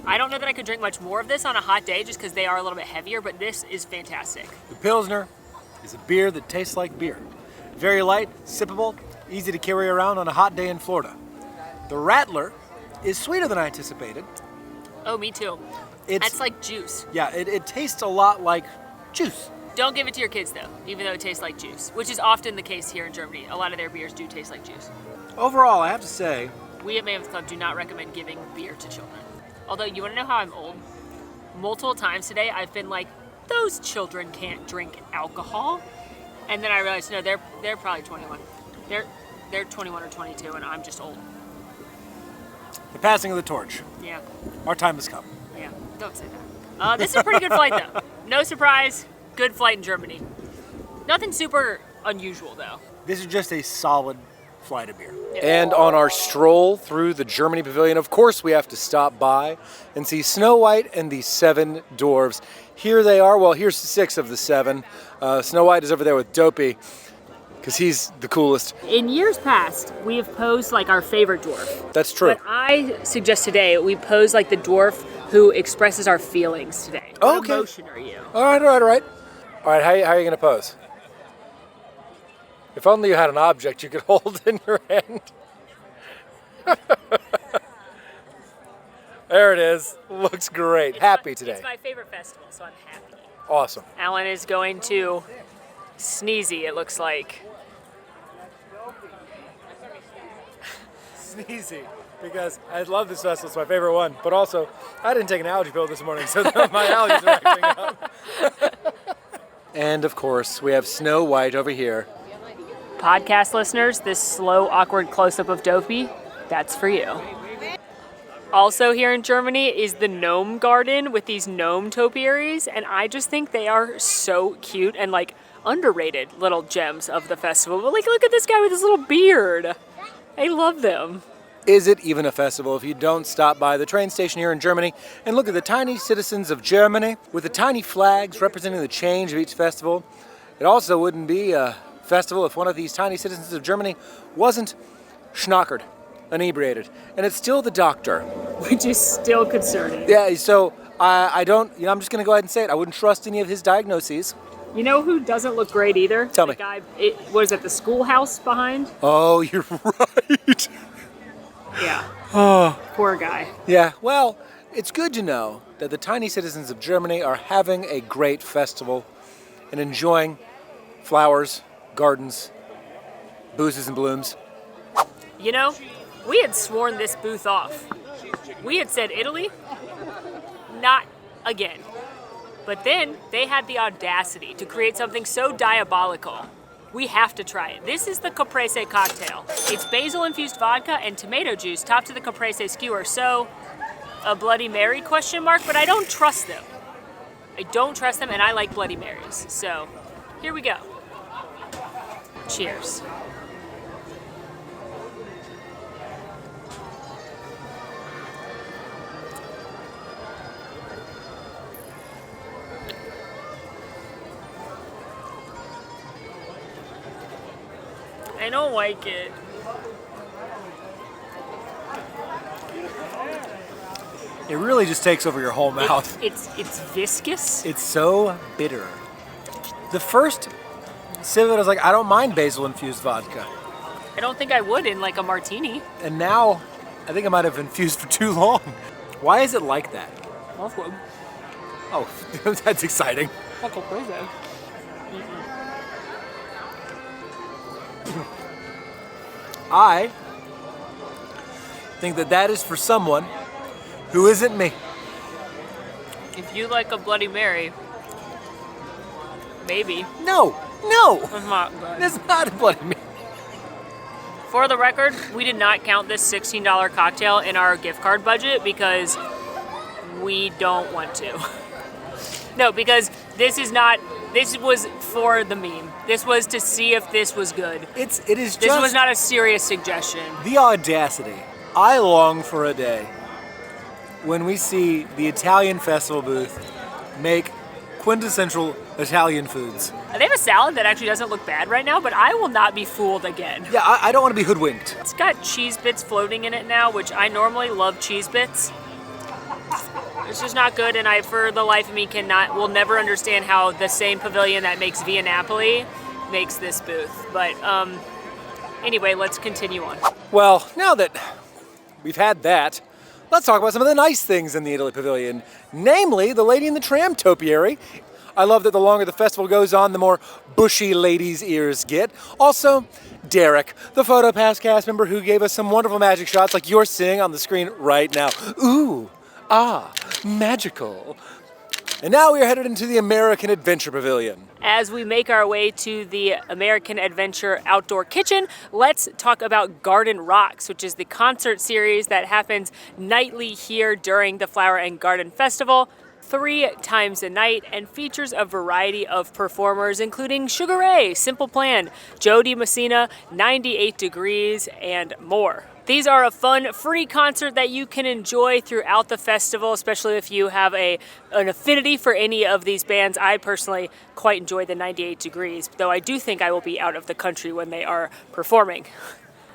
[SPEAKER 2] I don't know that I could drink much more of this on a hot day just because they are a little bit heavier, but this is fantastic.
[SPEAKER 1] The Pilsner is a beer that tastes like beer. Very light, sippable, easy to carry around on a hot day in Florida. The Rattler is sweeter than I anticipated.
[SPEAKER 2] Oh, me too. That's like juice.
[SPEAKER 1] Yeah, it tastes a lot like juice.
[SPEAKER 2] Don't give it to your kids though, even though it tastes like juice, which is often the case here in Germany. A lot of their beers do taste like juice.
[SPEAKER 1] Overall, I have to say,
[SPEAKER 2] we at Mammoth Club do not recommend giving beer to children. Although, you wanna know how I'm old? Multiple times today, I've been like, those children can't drink alcohol. And then I realized, no, they're probably 21. They're 21 or 22, and I'm just old.
[SPEAKER 1] the passing of the torch.
[SPEAKER 2] Yeah.
[SPEAKER 1] Our time has come.
[SPEAKER 2] Yeah, don't say that. This is a pretty good flight, though. No surprise, good flight in Germany. Nothing super unusual, though.
[SPEAKER 1] This is just a solid flight of beer. And on our stroll through the Germany Pavilion, of course, we have to stop by and see Snow White and the 7 dwarves. Here they are. Well, here's 6 of the 7. Snow White is over there with Dopey, because he's the coolest.
[SPEAKER 2] In years past, we have posed like our favorite dwarf.
[SPEAKER 1] That's true.
[SPEAKER 2] But I suggest today we pose like the dwarf who expresses our feelings today. What
[SPEAKER 1] Okay.
[SPEAKER 2] emotion are you?
[SPEAKER 1] All right. All right, how are you going to pose? If only you had an object you could hold in your hand. There it is. Looks great. Happy today.
[SPEAKER 2] It's my favorite festival, so I'm happy.
[SPEAKER 1] Awesome.
[SPEAKER 2] Alan is going to Sneezy, it looks like.
[SPEAKER 1] Sneezy. Because I love this festival. It's my favorite one. But also, I didn't take an allergy pill this morning, so my allergies are acting up. And of course, we have Snow White over here.
[SPEAKER 2] Podcast listeners, this slow, awkward close-up of Dopey, that's for you. Also here in Germany is the gnome garden with these gnome topiaries, and I just think they are so cute and like underrated little gems of the festival. But like, look at this guy with his little beard. I love them.
[SPEAKER 1] Is it even a festival if you don't stop by the train station here in Germany and look at the tiny citizens of Germany with the tiny flags representing the change of each festival? It also wouldn't be a festival if one of these tiny citizens of Germany wasn't schnockered inebriated. And it's still the doctor.
[SPEAKER 2] Which is still concerning.
[SPEAKER 1] Yeah, so I don't, I'm just going to go ahead and say it. I wouldn't trust any of his diagnoses.
[SPEAKER 2] You know who doesn't look great either?
[SPEAKER 1] Tell me.
[SPEAKER 2] The guy, was it the schoolhouse behind?
[SPEAKER 1] Oh, you're right.
[SPEAKER 2] Yeah.
[SPEAKER 1] Oh.
[SPEAKER 2] Poor guy.
[SPEAKER 1] Yeah, well, it's good to know that the tiny citizens of Germany are having a great festival and enjoying flowers, gardens, boozes and blooms.
[SPEAKER 2] You know, we had sworn this booth off. We had said Italy, not again. But then they had the audacity to create something so diabolical. We have to try it. This is the caprese cocktail. It's basil-infused vodka and tomato juice topped to the caprese skewer. So, a Bloody Mary question mark, but I don't trust them. I don't trust them, and I like Bloody Marys. So, here we go. Cheers. I don't like it.
[SPEAKER 1] It really just takes over your whole mouth.
[SPEAKER 2] It's viscous.
[SPEAKER 1] It's so bitter. The first sip of it, I was like, I don't mind basil-infused vodka.
[SPEAKER 2] I don't think I would in like a martini.
[SPEAKER 1] And now, I think I might have infused for too long. Why is it like that? Oh, that's exciting.
[SPEAKER 2] That's so crazy.
[SPEAKER 1] I think that is for someone who isn't me.
[SPEAKER 2] If you like a Bloody Mary, maybe.
[SPEAKER 1] No,
[SPEAKER 2] It's not good.
[SPEAKER 1] that's not a Bloody Mary.
[SPEAKER 2] For the record, we did not count this $16 cocktail in our gift card budget because we don't want to. No, because this was for the meme. This was to see if this was good.
[SPEAKER 1] This
[SPEAKER 2] was not a serious suggestion.
[SPEAKER 1] The audacity. I long for a day when we see the Italian festival booth make quintessential Italian foods.
[SPEAKER 2] They have a salad that actually doesn't look bad right now, but I will not be fooled again.
[SPEAKER 1] Yeah, I don't want to be hoodwinked.
[SPEAKER 2] It's got cheese bits floating in it now, which I normally love cheese bits. It's just not good, and I, for the life of me, will never understand how the same pavilion that makes Via Napoli makes this booth. But anyway, let's continue on.
[SPEAKER 1] Well, now that we've had that, let's talk about some of the nice things in the Italy Pavilion, namely the Lady in the Tram topiary. I love that the longer the festival goes on, the more bushy ladies' ears get. Also, Derek, the PhotoPass cast member who gave us some wonderful magic shots like you're seeing on the screen right now. Ooh, ah, magical. And now we are headed into the American Adventure Pavilion.
[SPEAKER 2] As we make our way to the American Adventure Outdoor Kitchen, let's talk about Garden Rocks, which is the concert series that happens nightly here during the Flower and Garden Festival, 3 times a night, and features a variety of performers, including Sugar Ray, Simple Plan, Jody Messina, 98 Degrees, and more. These are a fun, free concert that you can enjoy throughout the festival, especially if you have an affinity for any of these bands. I personally quite enjoy the 98 Degrees, though I do think I will be out of the country when they are performing.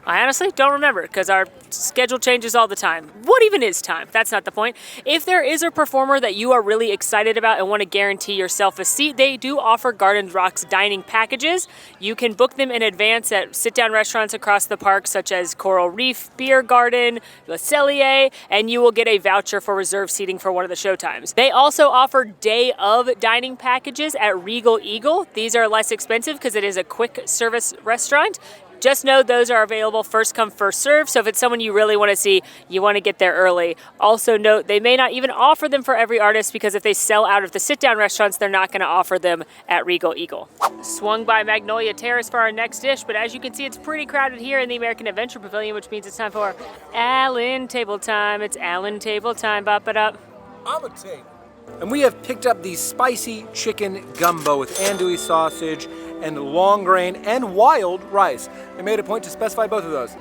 [SPEAKER 2] I honestly don't remember because our schedule changes all the time. What even is time? That's not the point. If there is a performer that you are really excited about and want to guarantee yourself a seat, they do offer Garden Rocks dining packages. You can book them in advance at sit-down restaurants across the park such as Coral Reef Beer Garden, Le Cellier, and you will get a voucher for reserved seating for one of the showtimes. They also offer day of dining packages at Regal Eagle. These are less expensive because it is a quick service restaurant. Just know those are available first come, first serve. So if it's someone you really want to see, you want to get there early. Also note, they may not even offer them for every artist because if they sell out of the sit-down restaurants, they're not going to offer them at Regal Eagle. Swung by Magnolia Terrace for our next dish, but as you can see, it's pretty crowded here in the American Adventure Pavilion, which means it's time for Allen Table Time. It's Allen Table Time. Bop it up.
[SPEAKER 1] I'm a table. And we have picked up the spicy chicken gumbo with andouille sausage and long grain and wild rice. I made a point to specify both of those.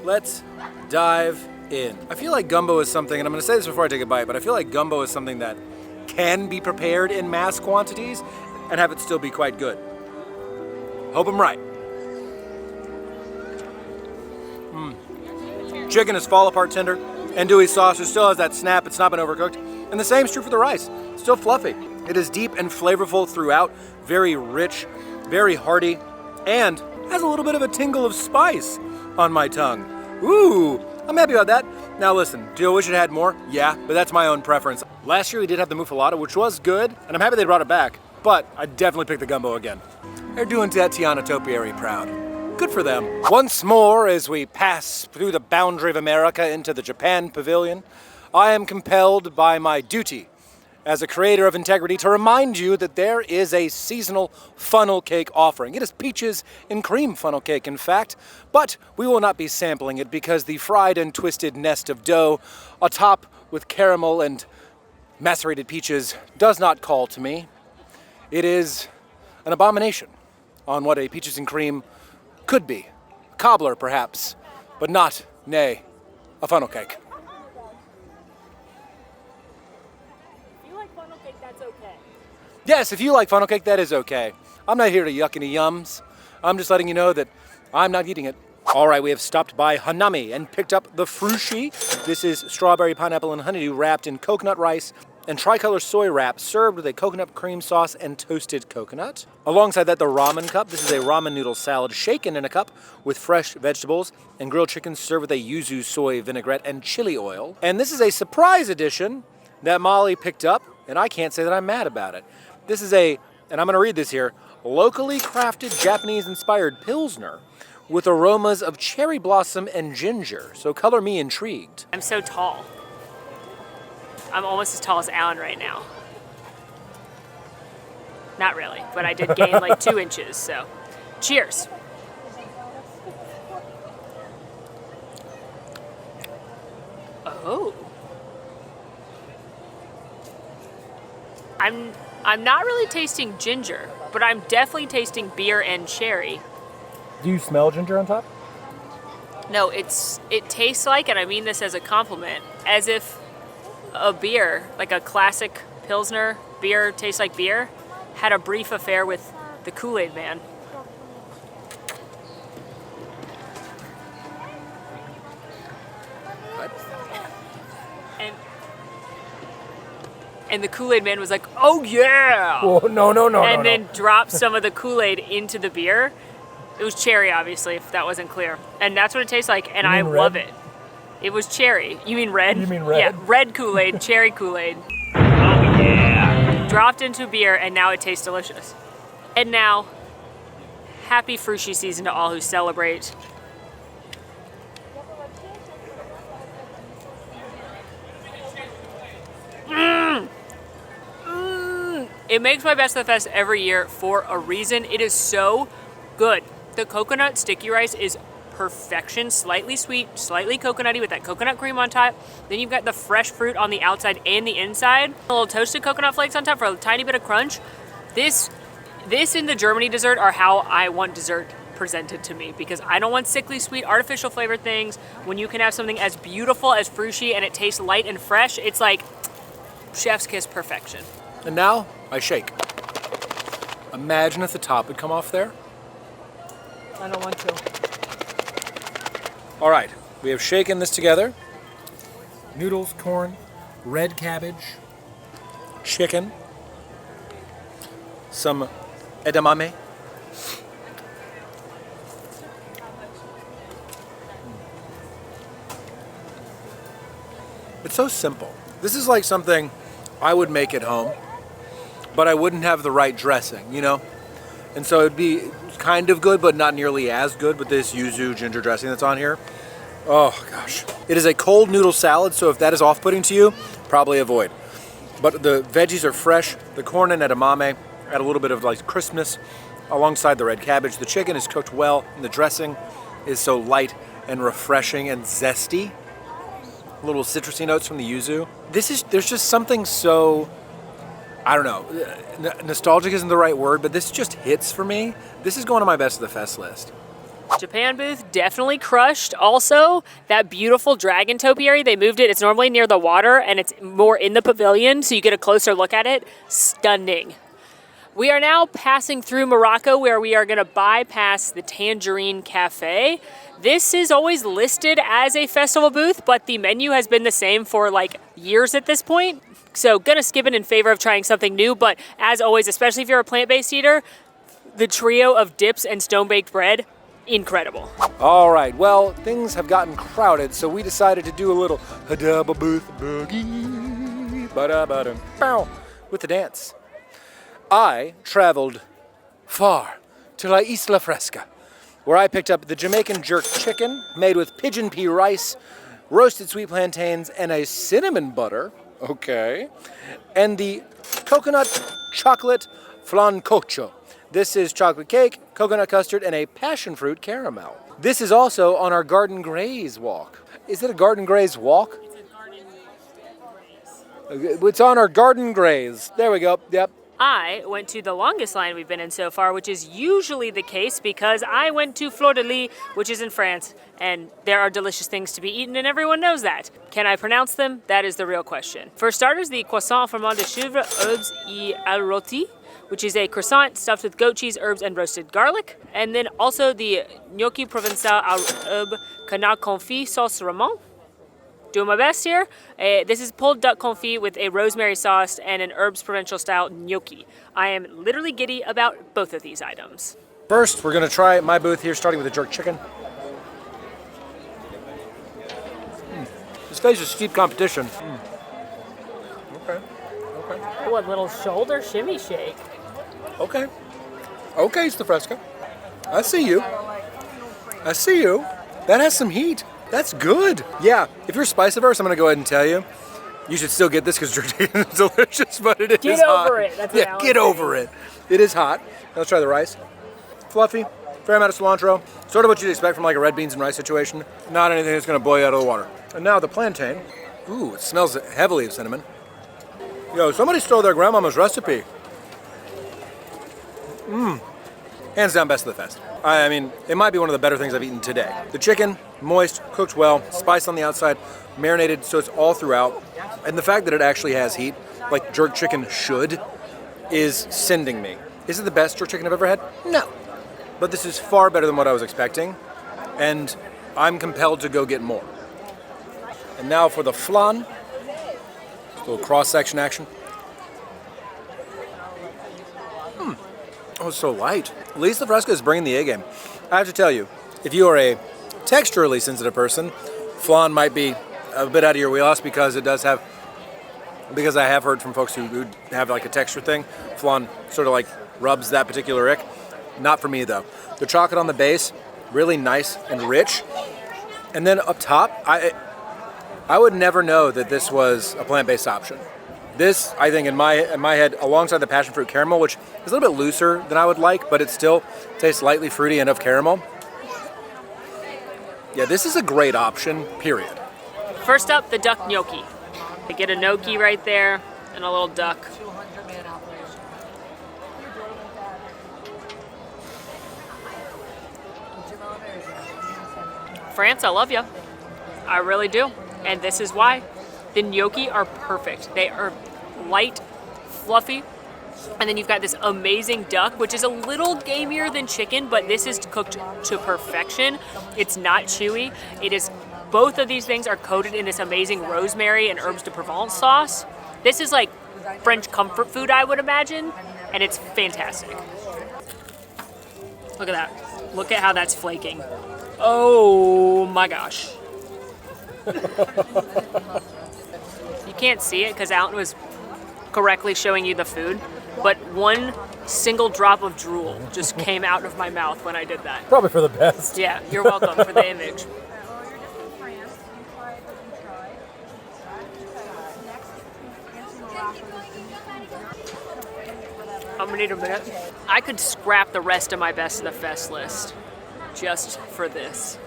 [SPEAKER 1] Let's dive in. I feel like gumbo is something, and I'm gonna say this before I take a bite, but I feel like gumbo is something that can be prepared in mass quantities and have it still be quite good. Hope I'm right. Chicken is fall apart tender. Andouille sauce still has that snap, it's not been overcooked. And the same is true for the rice, still fluffy. It is deep and flavorful throughout, very rich, very hearty, and has a little bit of a tingle of spice on my tongue. Ooh, I'm happy about that. Now listen, do I wish it had more? Yeah, but that's my own preference. Last year we did have the muffalata, which was good, and I'm happy they brought it back, but I'd definitely pick the gumbo again. They're doing that Tiana topiary proud. Good for them. Once more, as we pass through the boundary of America into the Japan pavilion, I am compelled by my duty as a creator of integrity to remind you that there is a seasonal funnel cake offering. It is peaches and cream funnel cake, in fact, but we will not be sampling it because the fried and twisted nest of dough atop with caramel and macerated peaches does not call to me. It is an abomination on what a peaches and cream could be. Cobbler, perhaps, but not, nay, a funnel cake. Yes, if you like funnel cake, that is okay. I'm not here to yuck any yums. I'm just letting you know that I'm not eating it. All right, we have stopped by Hanami and picked up the Frushi. This is strawberry, pineapple, and honeydew wrapped in coconut rice and tricolor soy wrap served with a coconut cream sauce and toasted coconut. Alongside that, the ramen cup. This is a ramen noodle salad shaken in a cup with fresh vegetables and grilled chicken served with a yuzu soy vinaigrette and chili oil. And this is a surprise edition that Molly picked up, and I can't say that I'm mad about it. This is and I'm going to read this here, locally crafted Japanese-inspired Pilsner with aromas of cherry blossom and ginger. So color me intrigued.
[SPEAKER 2] I'm so tall. I'm almost as tall as Alan right now. Not really, but I did gain like 2 inches, so cheers. Oh. I'm not really tasting ginger, but I'm definitely tasting beer and cherry.
[SPEAKER 1] Do you smell ginger on top?
[SPEAKER 2] No, it tastes like, and I mean this as a compliment, as if a beer, like a classic Pilsner beer tastes like beer, had a brief affair with the Kool-Aid Man. And the Kool-Aid Man was like, oh yeah!
[SPEAKER 1] Oh, no.
[SPEAKER 2] And then dropped some of the Kool-Aid into the beer. It was cherry, obviously, if that wasn't clear. And that's what it tastes like, and I love it. It was cherry. You mean red?
[SPEAKER 1] You mean red?
[SPEAKER 2] Yeah, red Kool-Aid, cherry Kool-Aid. Oh yeah! Dropped into beer, and now it tastes delicious. And now, happy Frushi season to all who celebrate. It makes my best of the fest every year for a reason. It is so good. The coconut sticky rice is perfection. Slightly sweet, slightly coconutty with that coconut cream on top. Then you've got the fresh fruit on the outside and the inside. A little toasted coconut flakes on top for a tiny bit of crunch. This and the Germany dessert are how I want dessert presented to me, because I don't want sickly sweet, artificial flavored things. When you can have something as beautiful as Frushi and it tastes light and fresh, it's like chef's kiss perfection.
[SPEAKER 1] And now I shake. Imagine if the top would come off there.
[SPEAKER 2] I don't want to.
[SPEAKER 1] All right, we have shaken this together. Noodles, corn, red cabbage, chicken, some edamame. It's so simple. This is like something I would make at home, but I wouldn't have the right dressing, you know? And so it'd be kind of good, but not nearly as good with this yuzu ginger dressing that's on here. Oh gosh. It is a cold noodle salad, so if that is off-putting to you, probably avoid. But the veggies are fresh. The corn and edamame add a little bit of like crispness alongside the red cabbage. The chicken is cooked well, and the dressing is so light and refreshing and zesty. Little citrusy notes from the yuzu. There's just something so, I don't know, nostalgic isn't the right word, but this just hits for me. This is going on my best of the fest list.
[SPEAKER 2] Japan booth definitely crushed. Also, that beautiful dragon topiary, they moved it. It's normally near the water and it's more in the pavilion, so you get a closer look at it. Stunning. We are now passing through Morocco where we are going to bypass the Tangerine Cafe. This is always listed as a festival booth, but the menu has been the same for like years at this point. So gonna skip it in favor of trying something new, but as always, especially if you're a plant-based eater, the trio of dips and stone-baked bread, incredible.
[SPEAKER 1] All right, well, things have gotten crowded, so we decided to do a little hadaba booth boogie, ba-da-ba-dum, bow, with the dance. I traveled far to La Isla Fresca, where I picked up the Jamaican jerk chicken made with pigeon pea rice, roasted sweet plantains, and a cinnamon butter, okay, and the coconut chocolate flancocho. This is chocolate cake, coconut custard, and a passion fruit caramel. This is also on our garden graze walk. Is it a garden graze walk?
[SPEAKER 2] It's a garden graze.
[SPEAKER 1] It's on our garden graze. There we go, yep.
[SPEAKER 2] I went to the longest line we've been in so far, which is usually the case because I went to Fleur de Lis, which is in France, and there are delicious things to be eaten, and everyone knows that. Can I pronounce them? That is the real question. For starters, the croissant fromage de chèvre, herbes et al rôti, which is a croissant stuffed with goat cheese, herbs, and roasted garlic. And then also the gnocchi provençal à herbe canard confit sauce ramen. Doing my best here. This is pulled duck confit with a rosemary sauce and an herbs provincial style gnocchi. I am literally giddy about both of these items.
[SPEAKER 1] First, we're gonna try my booth here, starting with the jerk chicken. This faces steep competition. Okay.
[SPEAKER 2] Oh, a little shoulder shimmy shake.
[SPEAKER 1] Okay, it's the Fresca. I see you. That has some heat. That's good. Yeah, if you're spice averse, I'm gonna go ahead and tell you, you should still get this because jerk chicken is delicious, but it is hot.
[SPEAKER 2] Get over it. That's what
[SPEAKER 1] Yeah, get over it. It is hot. Now let's try the rice. Fluffy, fair amount of cilantro. Sort of what you'd expect from like a red beans and rice situation. Not anything that's gonna blow you out of the water. And now the plantain. Ooh, it smells heavily of cinnamon. Yo, somebody stole their grandmama's recipe. Hands down best of the fest. I mean, it might be one of the better things I've eaten today. The chicken, moist, cooked well, spice on the outside, marinated so it's all throughout. And the fact that it actually has heat, like jerk chicken should, is sending me. Is it the best jerk chicken I've ever had? No. But this is far better than what I was expecting, and I'm compelled to go get more. And now for the flan. Just a little cross-section action. Oh, it's so light. At least the Fresca is bringing the A game. I have to tell you, if you are a texturally sensitive person, flan might be a bit out of your wheelhouse because it does have, because I have heard from folks who have like a texture thing, flan sort of like rubs that particular ick. Not for me though. The chocolate on the base, really nice and rich. And then up top, I would never know that this was a plant-based option. This, I think, in my head, alongside the passion fruit caramel, which is a little bit looser than I would like, but it still tastes lightly fruity and of caramel. Yeah, this is a great option, period.
[SPEAKER 2] First up, the duck gnocchi. You get a gnocchi right there and a little duck. France, I love you. I really do. And this is why. The gnocchi are perfect. They are light, fluffy, and then you've got this amazing duck, which is a little gamier than chicken, but this is cooked to perfection. It's not chewy. It is, both of these things are coated in this amazing rosemary and herbs de Provence sauce. This is like French comfort food, I would imagine, and it's fantastic. Look at that. Look at how that's flaking. Oh my gosh. You can't see it because Alan was correctly showing you the food, but one single drop of drool just came out of my mouth when I did that.
[SPEAKER 1] Probably for the best.
[SPEAKER 2] Yeah, you're welcome for the image. I'm gonna need a minute. I could scrap the rest of my best of the fest list just for this.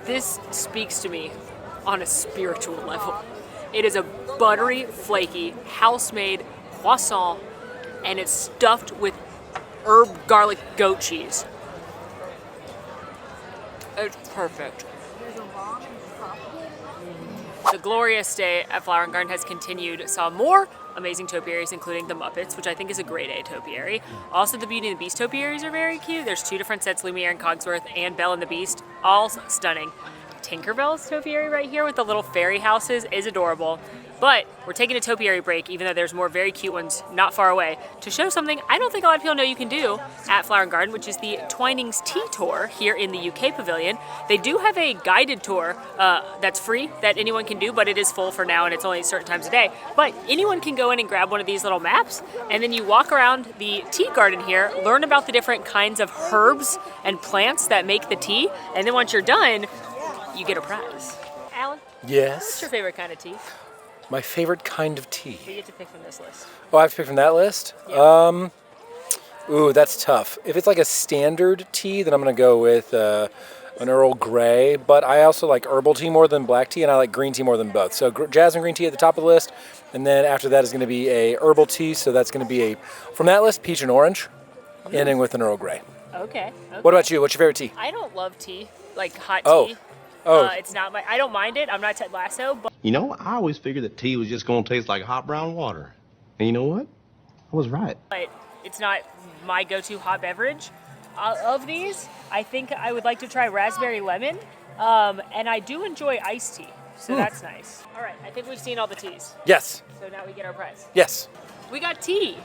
[SPEAKER 2] This speaks to me on a spiritual level. It is a buttery, flaky, house-made croissant, and it's stuffed with herb garlic goat cheese. It's perfect. The glorious day at Flower and Garden has continued. Saw more amazing topiaries, including the Muppets, which I think is a grade A topiary. Also, the Beauty and the Beast topiaries are very cute. There's 2 different sets, Lumiere and Cogsworth, and Belle and the Beast, all stunning. Tinkerbell's topiary right here with the little fairy houses is adorable. But we're taking a topiary break, even though there's more very cute ones not far away, to show something I don't think a lot of people know you can do at Flower and Garden, which is the Twinings Tea Tour here in the UK Pavilion. They do have a guided tour that's free that anyone can do, but it is full for now and it's only certain times a day. But anyone can go in and grab one of these little maps, and then you walk around the tea garden here, learn about the different kinds of herbs and plants that make the tea, and then once you're done, you get a prize. Alan, what's
[SPEAKER 1] Yes.
[SPEAKER 2] your favorite kind of tea?
[SPEAKER 1] My favorite kind of tea.
[SPEAKER 2] You get to pick from this list.
[SPEAKER 1] Oh, I have to pick from that list?
[SPEAKER 2] Yeah.
[SPEAKER 1] Ooh, that's tough. If it's like a standard tea, then I'm going to go with an Earl Grey. But I also like herbal tea more than black tea, and I like green tea more than both. So jasmine green tea at the top of the list. And then after that is going to be a herbal tea. So that's going to be from that list, peach and orange, ending with an Earl Grey.
[SPEAKER 2] Okay.
[SPEAKER 1] What about you? What's your favorite tea?
[SPEAKER 2] I don't love tea, like hot
[SPEAKER 1] Oh.
[SPEAKER 2] tea.
[SPEAKER 1] Oh.
[SPEAKER 2] It's not I don't mind it. I'm not Ted Lasso, but
[SPEAKER 4] You know, I always figured that tea was just going to taste like hot brown water. And you know what? I was right.
[SPEAKER 2] it's not my go-to hot beverage. Of these, I think I would like to try raspberry lemon, and I do enjoy iced tea, so that's nice. All right, I think we've seen all the teas,
[SPEAKER 1] Yes.
[SPEAKER 2] so now we get our prize.
[SPEAKER 1] Yes.
[SPEAKER 2] We got tea.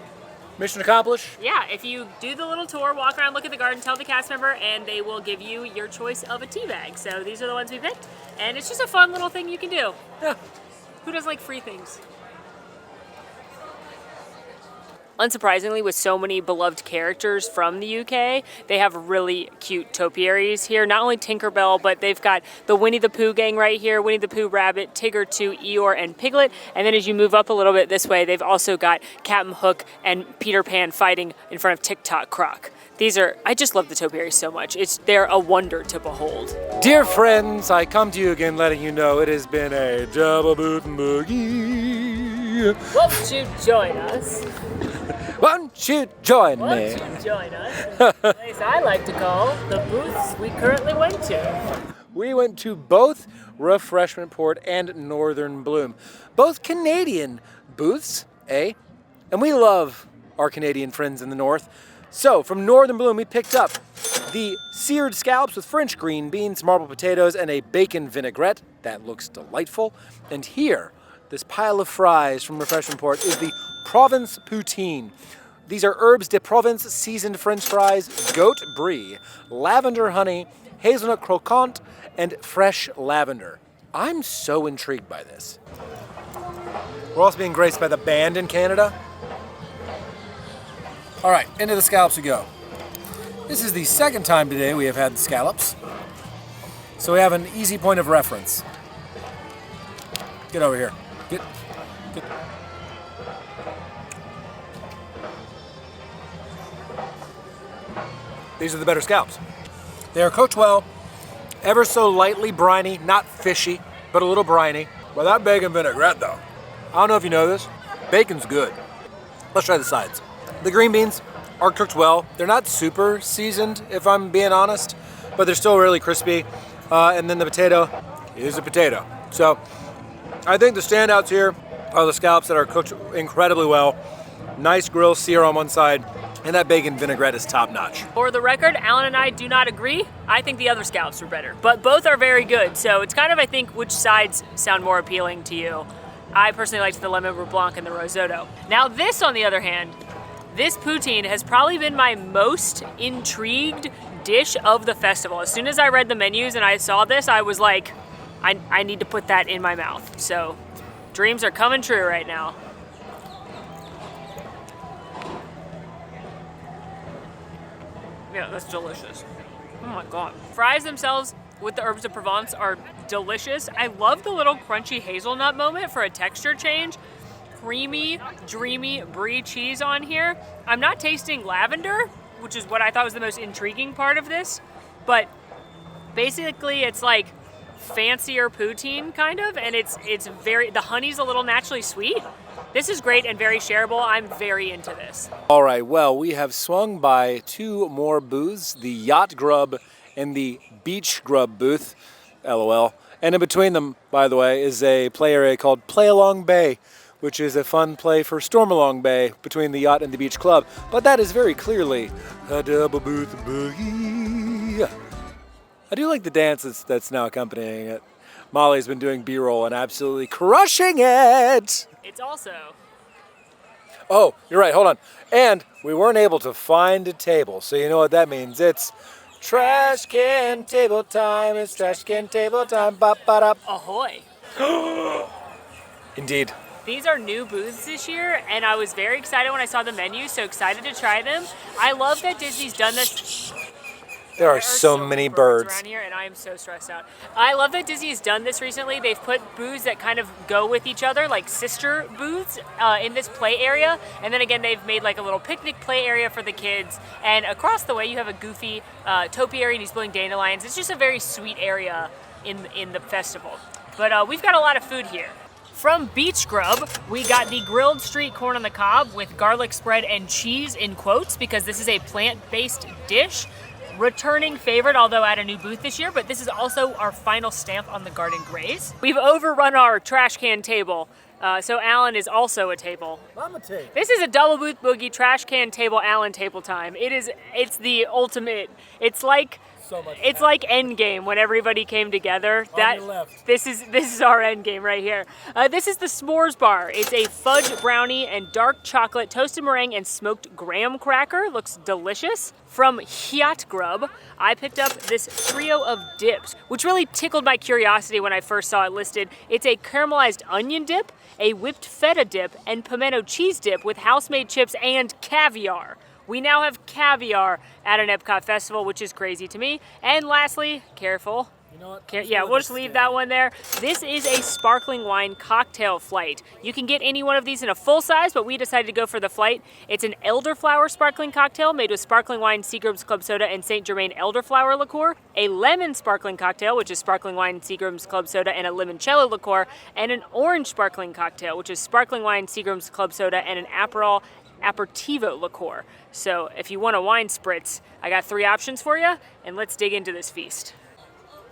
[SPEAKER 1] Mission accomplished.
[SPEAKER 2] Yeah, if you do the little tour, walk around, look at the garden, tell the cast member, and they will give you your choice of a tea bag. So these are the ones we picked, and it's just a fun little thing you can do.
[SPEAKER 1] Yeah.
[SPEAKER 2] Who doesn't like free things? Unsurprisingly, with so many beloved characters from the UK, they have really cute topiaries here. Not only Tinkerbell, but they've got the Winnie the Pooh gang right here, Winnie the Pooh Rabbit, Tigger 2, Eeyore, and Piglet. And then as you move up a little bit this way, they've also got Captain Hook and Peter Pan fighting in front of Tick-Tock Croc. I just love the topiaries so much. They're a wonder to behold.
[SPEAKER 1] Dear friends, I come to you again letting you know it has been a double boot and boogie.
[SPEAKER 2] Won't you join us?
[SPEAKER 1] Won't you join
[SPEAKER 2] Won't
[SPEAKER 1] me?
[SPEAKER 2] you join us in the place I like to call the booths we currently went to?
[SPEAKER 1] We went to both Refreshment Port and Northern Bloom. Both Canadian booths, eh? And we love our Canadian friends in the north. So, from Northern Bloom, we picked up the seared scallops with French green beans, marbled potatoes, and a bacon vinaigrette. That looks delightful. And here, this pile of fries from Refreshment Port is the Provence poutine. These are herbes de Provence seasoned French fries, goat brie, lavender honey, hazelnut croquant, and fresh lavender. I'm so intrigued by this. We're also being graced by the band in Canada. All right, into the scallops we go. This is the second time today we have had the scallops, so we have an easy point of reference. Get over here. Get. These are the better scallops. They are cooked well, ever so lightly briny, not fishy, but a little briny. But that bacon vinaigrette though, I don't know if you know this, bacon's good. Let's try the sides. The green beans are cooked well. They're not super seasoned, if I'm being honest, but they're still really crispy. And then the potato is a potato. So I think the standouts here are the scallops that are cooked incredibly well. Nice grill sear on one side, and that bacon vinaigrette is top notch.
[SPEAKER 2] For the record, Alan and I do not agree. I think the other scallops were better, but both are very good. So it's kind of, I think, which sides sound more appealing to you. I personally liked the lemon beurre blanc and the risotto. Now this, on the other hand, this poutine has probably been my most intrigued dish of the festival. As soon as I read the menus and I saw this, I was like, I need to put that in my mouth. So dreams are coming true right now. Yeah, that's delicious. Oh my God. Fries themselves with the herbs de Provence are delicious. I love the little crunchy hazelnut moment for a texture change. Creamy, dreamy brie cheese on here. I'm not tasting lavender, which is what I thought was the most intriguing part of this, but basically it's like fancier poutine kind of, and it's the honey's a little naturally sweet. This is great and very shareable. I'm very into this.
[SPEAKER 1] All right, well, we have swung by two more booths, the Yacht Grub and the Beach Grub booth, LOL. And in between them, by the way, is a play area called Play Along Bay, which is a fun play for Storm Along Bay between the Yacht and the Beach Club. But that is very clearly a double booth boogie. I do like the dance that's now accompanying it. Molly's been doing B-roll and absolutely crushing it.
[SPEAKER 2] It's also...
[SPEAKER 1] Oh, you're right, hold on. And we weren't able to find a table, so you know what that means. It's trash can table time. It's trash can table time. Ba-ba-da.
[SPEAKER 2] Ahoy!
[SPEAKER 1] Indeed.
[SPEAKER 2] These are new booths this year, and I was very excited when I saw the menu, so excited to try them. I love that Disney's done this.
[SPEAKER 1] There are so many birds
[SPEAKER 2] around here, and I am so stressed out. I love that Disney's done this recently. They've put booths that kind of go with each other, like sister booths, in this play area. And then again, they've made like a little picnic play area for the kids. And across the way, you have a goofy topiary, and he's blowing dandelions. It's just a very sweet area in the festival. But we've got a lot of food here. From Beach Grub, we got the grilled street corn on the cob with garlic spread and cheese in quotes, because this is a plant-based dish. Returning favorite, although at a new booth this year, but this is also our final stamp on the garden graze. We've overrun our trash can table, so Alan is also a table.
[SPEAKER 1] I'm a table.
[SPEAKER 2] This is a double booth boogie trash can table Alan table time. It's the ultimate. It's like
[SPEAKER 1] So much
[SPEAKER 2] it's like Endgame when everybody came together.
[SPEAKER 1] On your left.
[SPEAKER 2] This is our Endgame right here. This is the s'mores bar. It's a fudge brownie and dark chocolate toasted meringue and smoked graham cracker. Looks delicious. From Yacht Grub, I picked up this trio of dips, which really tickled my curiosity when I first saw it listed. It's a caramelized onion dip, a whipped feta dip, and pimento cheese dip with house-made chips and caviar. We now have caviar at an EPCOT festival, which is crazy to me. And lastly, careful.
[SPEAKER 1] You know what?
[SPEAKER 2] Yeah, we'll just leave that one there. This is a sparkling wine cocktail flight. You can get any one of these in a full size, but we decided to go for the flight. It's an elderflower sparkling cocktail made with sparkling wine, Seagram's Club Soda, and St. Germain elderflower liqueur. A lemon sparkling cocktail, which is sparkling wine, Seagram's Club Soda, and a limoncello liqueur. And an orange sparkling cocktail, which is sparkling wine, Seagram's Club Soda, and an Aperol aperitivo liqueur. So if you want a wine spritz, I got 3 options for you, and let's dig into this feast.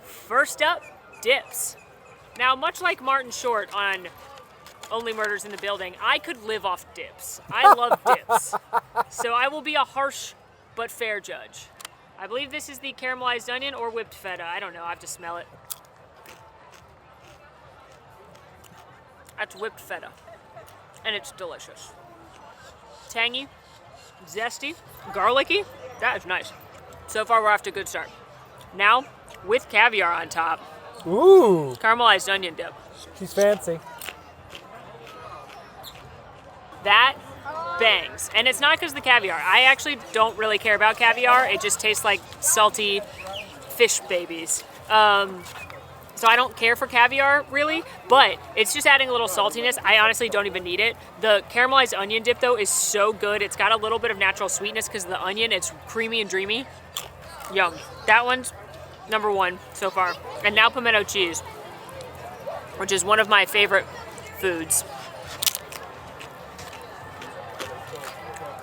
[SPEAKER 2] First up, dips. Now, much like Martin Short on Only Murders in the Building, I could live off dips. I love dips. So I will be a harsh but fair judge. I believe this is the caramelized onion or whipped feta. I don't know, I have to smell it. That's whipped feta, and it's delicious. Tangy, zesty, garlicky. That is nice. So far, we're off to a good start. Now, with caviar on top.
[SPEAKER 1] Ooh,
[SPEAKER 2] Caramelized onion dip.
[SPEAKER 1] she's fancy.
[SPEAKER 2] That bangs. And it's not because of the caviar. I actually don't really care about caviar. It just tastes like salty fish babies. So I don't care for caviar, really, but it's just adding a little saltiness. I honestly don't even need it. The caramelized onion dip, though, is so good. It's got a little bit of natural sweetness because of the onion. It's creamy and dreamy. Yum. That one's number 1 so far. And now pimento cheese, which is one of my favorite foods.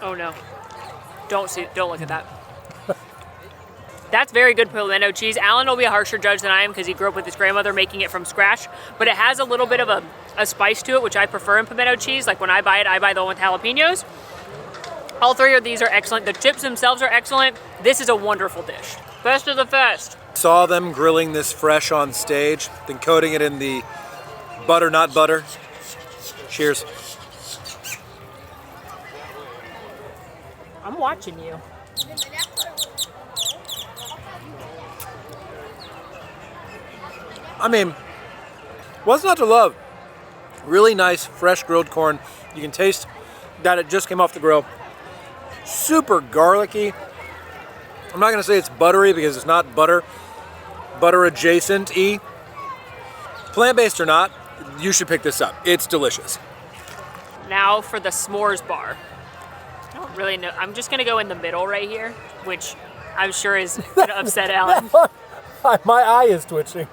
[SPEAKER 2] Oh no. Don't look at that. That's very good pimento cheese. Alan will be a harsher judge than I am because he grew up with his grandmother making it from scratch, but it has a little bit of a spice to it, which I prefer in pimento cheese. Like when I buy it, I buy the one with jalapenos. All 3 of these are excellent. The chips themselves are excellent. This is a wonderful dish. Best of the fest.
[SPEAKER 1] Saw them grilling this fresh on stage, then coating it in the butter, not butter. Cheers.
[SPEAKER 2] I'm watching you.
[SPEAKER 1] I mean, what's not to love? Really nice, fresh grilled corn. You can taste that it just came off the grill. Super garlicky. I'm not gonna say it's buttery because it's not butter adjacent-y. Plant-based or not, you should pick this up. It's delicious.
[SPEAKER 2] Now for the s'mores bar. I don't really know. I'm just gonna go in the middle right here, which I'm sure is gonna upset Alan.
[SPEAKER 1] My eye is twitching.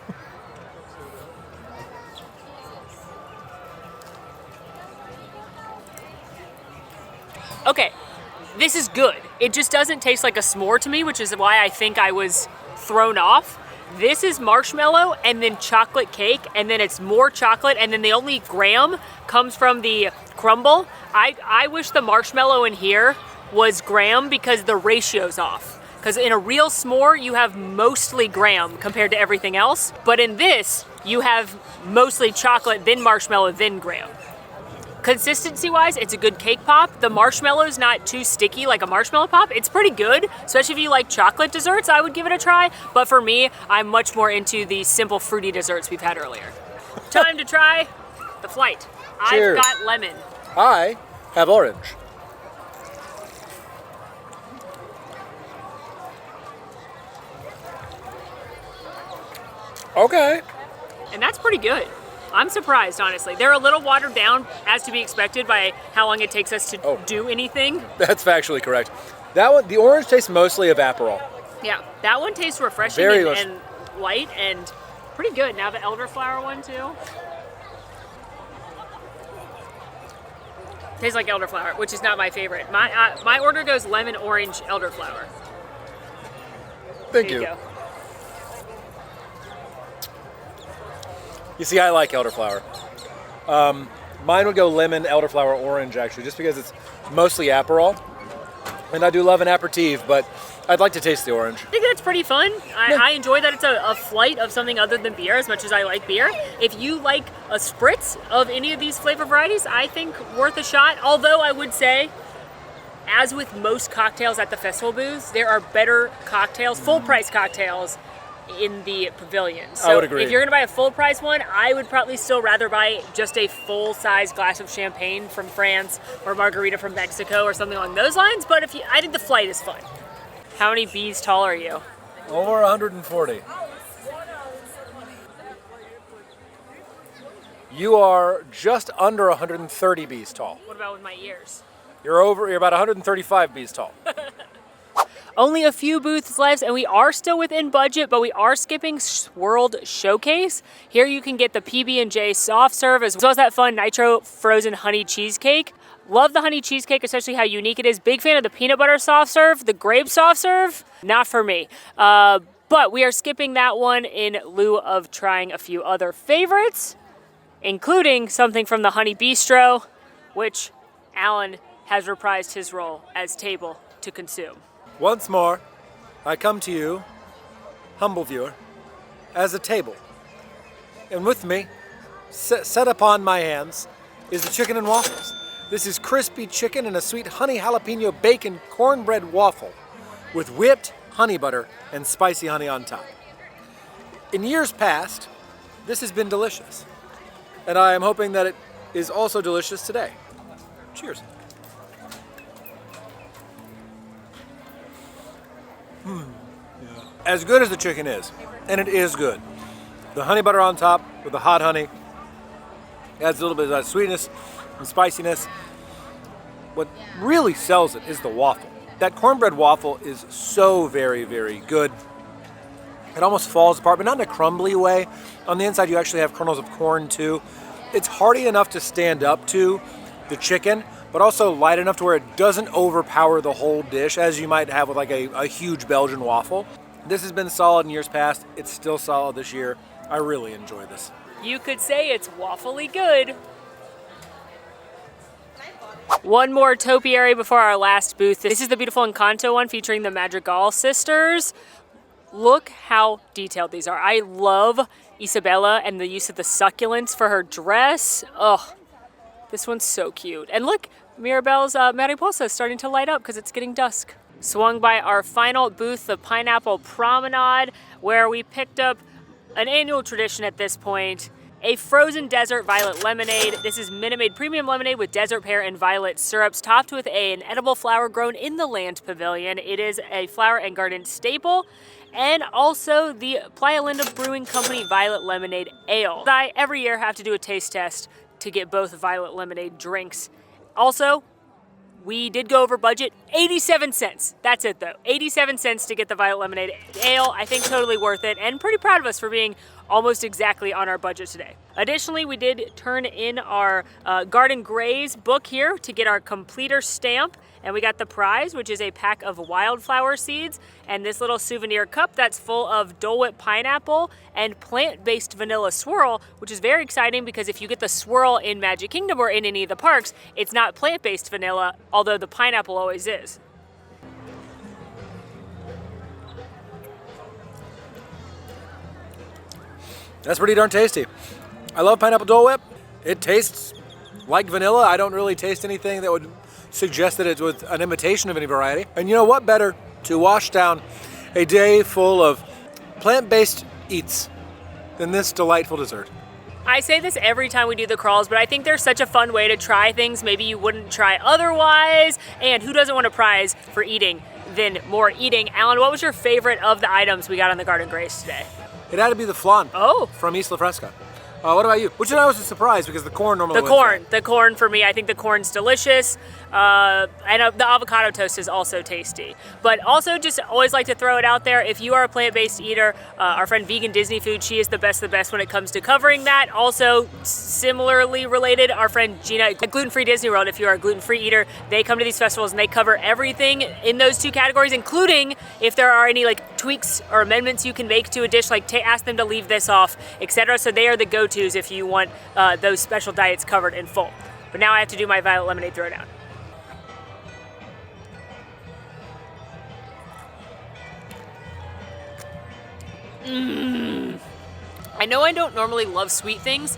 [SPEAKER 2] Okay, this is good. It just doesn't taste like a s'more to me, which is why I think I was thrown off. This is marshmallow and then chocolate cake, and then it's more chocolate, and then the only graham comes from the crumble. I wish the marshmallow in here was graham because the ratio's off. Because in a real s'more, you have mostly graham compared to everything else. But in this, you have mostly chocolate, then marshmallow, then graham. Consistency-wise, it's a good cake pop. The marshmallow's not too sticky like a marshmallow pop. It's pretty good, especially if you like chocolate desserts, I would give it a try. But for me, I'm much more into the simple fruity desserts we've had earlier. Time to try the flight.
[SPEAKER 1] Cheers.
[SPEAKER 2] I've got lemon.
[SPEAKER 1] I have orange. Okay.
[SPEAKER 2] And that's pretty good. I'm surprised, honestly. They're a little watered down, as to be expected by how long it takes us to do anything.
[SPEAKER 1] That's factually correct. That one, the orange tastes mostly of Aperol.
[SPEAKER 2] Yeah, that one tastes refreshing and light and pretty good. Now the elderflower one too. Tastes like elderflower, which is not my favorite. My order goes lemon, orange, elderflower.
[SPEAKER 1] Thank
[SPEAKER 2] There
[SPEAKER 1] you.
[SPEAKER 2] go.
[SPEAKER 1] You see, I like elderflower. Mine would go lemon, elderflower, orange, actually, just because it's mostly Aperol. And I do love an aperitif, but I'd like to taste the orange.
[SPEAKER 2] I think that's pretty fun. I enjoy that it's a flight of something other than beer as much as I like beer. If you like a spritz of any of these flavor varieties, I think worth a shot. Although I would say, as with most cocktails at the festival booths, there are better cocktails, full price cocktails in the pavilion. So
[SPEAKER 1] I would agree.
[SPEAKER 2] If you're gonna buy a full price one, I would probably still rather buy just a full size glass of champagne from France or margarita from Mexico or something along those lines. But I think the flight is fun. How many bees tall are you?
[SPEAKER 1] Over 140. You are just under 130 bees tall.
[SPEAKER 2] What about with my ears?
[SPEAKER 1] You're about 135 bees tall.
[SPEAKER 2] Only a few booths left, and we are still within budget, but we are skipping World Showcase. Here you can get the PB&J soft serve, as well as that fun nitro frozen honey cheesecake. Love the honey cheesecake, especially how unique it is. Big fan of the peanut butter soft serve. The grape soft serve, not for me. But we are skipping that one in lieu of trying a few other favorites, including something from the Honey Bistro, which Alan has reprised his role as table to consume.
[SPEAKER 1] Once more, I come to you, humble viewer, as a table. And with me, set upon my hands, is the chicken and waffles. This is crispy chicken and a sweet honey jalapeno bacon cornbread waffle with whipped honey butter and spicy honey on top. In years past, this has been delicious. And I am hoping that it is also delicious today. Cheers. As good as the chicken is, and it is good, the honey butter on top with the hot honey adds a little bit of that sweetness and spiciness. What really sells it is the waffle. That cornbread waffle is so very, very good. It almost falls apart, but not in a crumbly way. On the inside, you actually have kernels of corn too. It's hearty enough to stand up to the chicken, but also light enough to where it doesn't overpower the whole dish as you might have with like a huge Belgian waffle. This has been solid in years past. It's still solid this year. I really enjoy this.
[SPEAKER 2] You could say it's waffly good. One more topiary before our last booth. This is the beautiful Encanto one featuring the Madrigal sisters. Look how detailed these are. I love Isabella and the use of the succulents for her dress. Oh, this one's so cute. And look, Mirabelle's mariposa is starting to light up because it's getting dusk. Swung by our final booth, the Pineapple Promenade, where we picked up an annual tradition at this point, a frozen desert violet lemonade. This is Minute Maid premium lemonade with desert pear and violet syrups, topped with an edible flower grown in the Land Pavilion. It is a flower and garden staple, and also the Playa Linda Brewing Company Violet Lemonade Ale. I every year have to do a taste test to get both violet lemonade drinks. Also, We did go over budget, 87 cents. That's it though, 87 cents to get the Violet Lemonade Ale. I think totally worth it, and pretty proud of us for being almost exactly on our budget today. Additionally, we did turn in our Garden Graze book here to get our completer stamp, and we got the prize, which is a pack of wildflower seeds, and this little souvenir cup that's full of Dole Whip pineapple and plant-based vanilla swirl, which is very exciting because if you get the swirl in Magic Kingdom or in any of the parks, it's not plant-based vanilla, although the pineapple always is.
[SPEAKER 1] That's pretty darn tasty. I love pineapple Dole Whip. It tastes like vanilla. I don't really taste anything that would suggest that it's with an imitation of any variety. And you know what better to wash down a day full of plant-based eats than this delightful dessert.
[SPEAKER 2] I say this every time we do the crawls, but I think they're such a fun way to try things maybe you wouldn't try otherwise. And who doesn't want a prize for eating than more eating? Alan, what was your favorite of the items we got on the Garden Grace today?
[SPEAKER 1] It had to be the flan
[SPEAKER 2] Oh,
[SPEAKER 1] from Isla Fresca. What about you? Which I was a surprise because the corn normally
[SPEAKER 2] the corn for me. I think the corn's delicious. I know the avocado toast is also tasty. But also just always like to throw it out there. If you are a plant-based eater, our friend Vegan Disney Food, she is the best when it comes to covering that. Also, similarly related, our friend Gina at Gluten-Free Disney World, if you are a gluten-free eater, they come to these festivals and they cover everything in those two categories, including if there are any like tweaks or amendments you can make to a dish, like ask them to leave this off, etc. So they are the go-tos if you want those special diets covered in full. But now I have to do my Violet Lemonade throwdown. I know I don't normally love sweet things,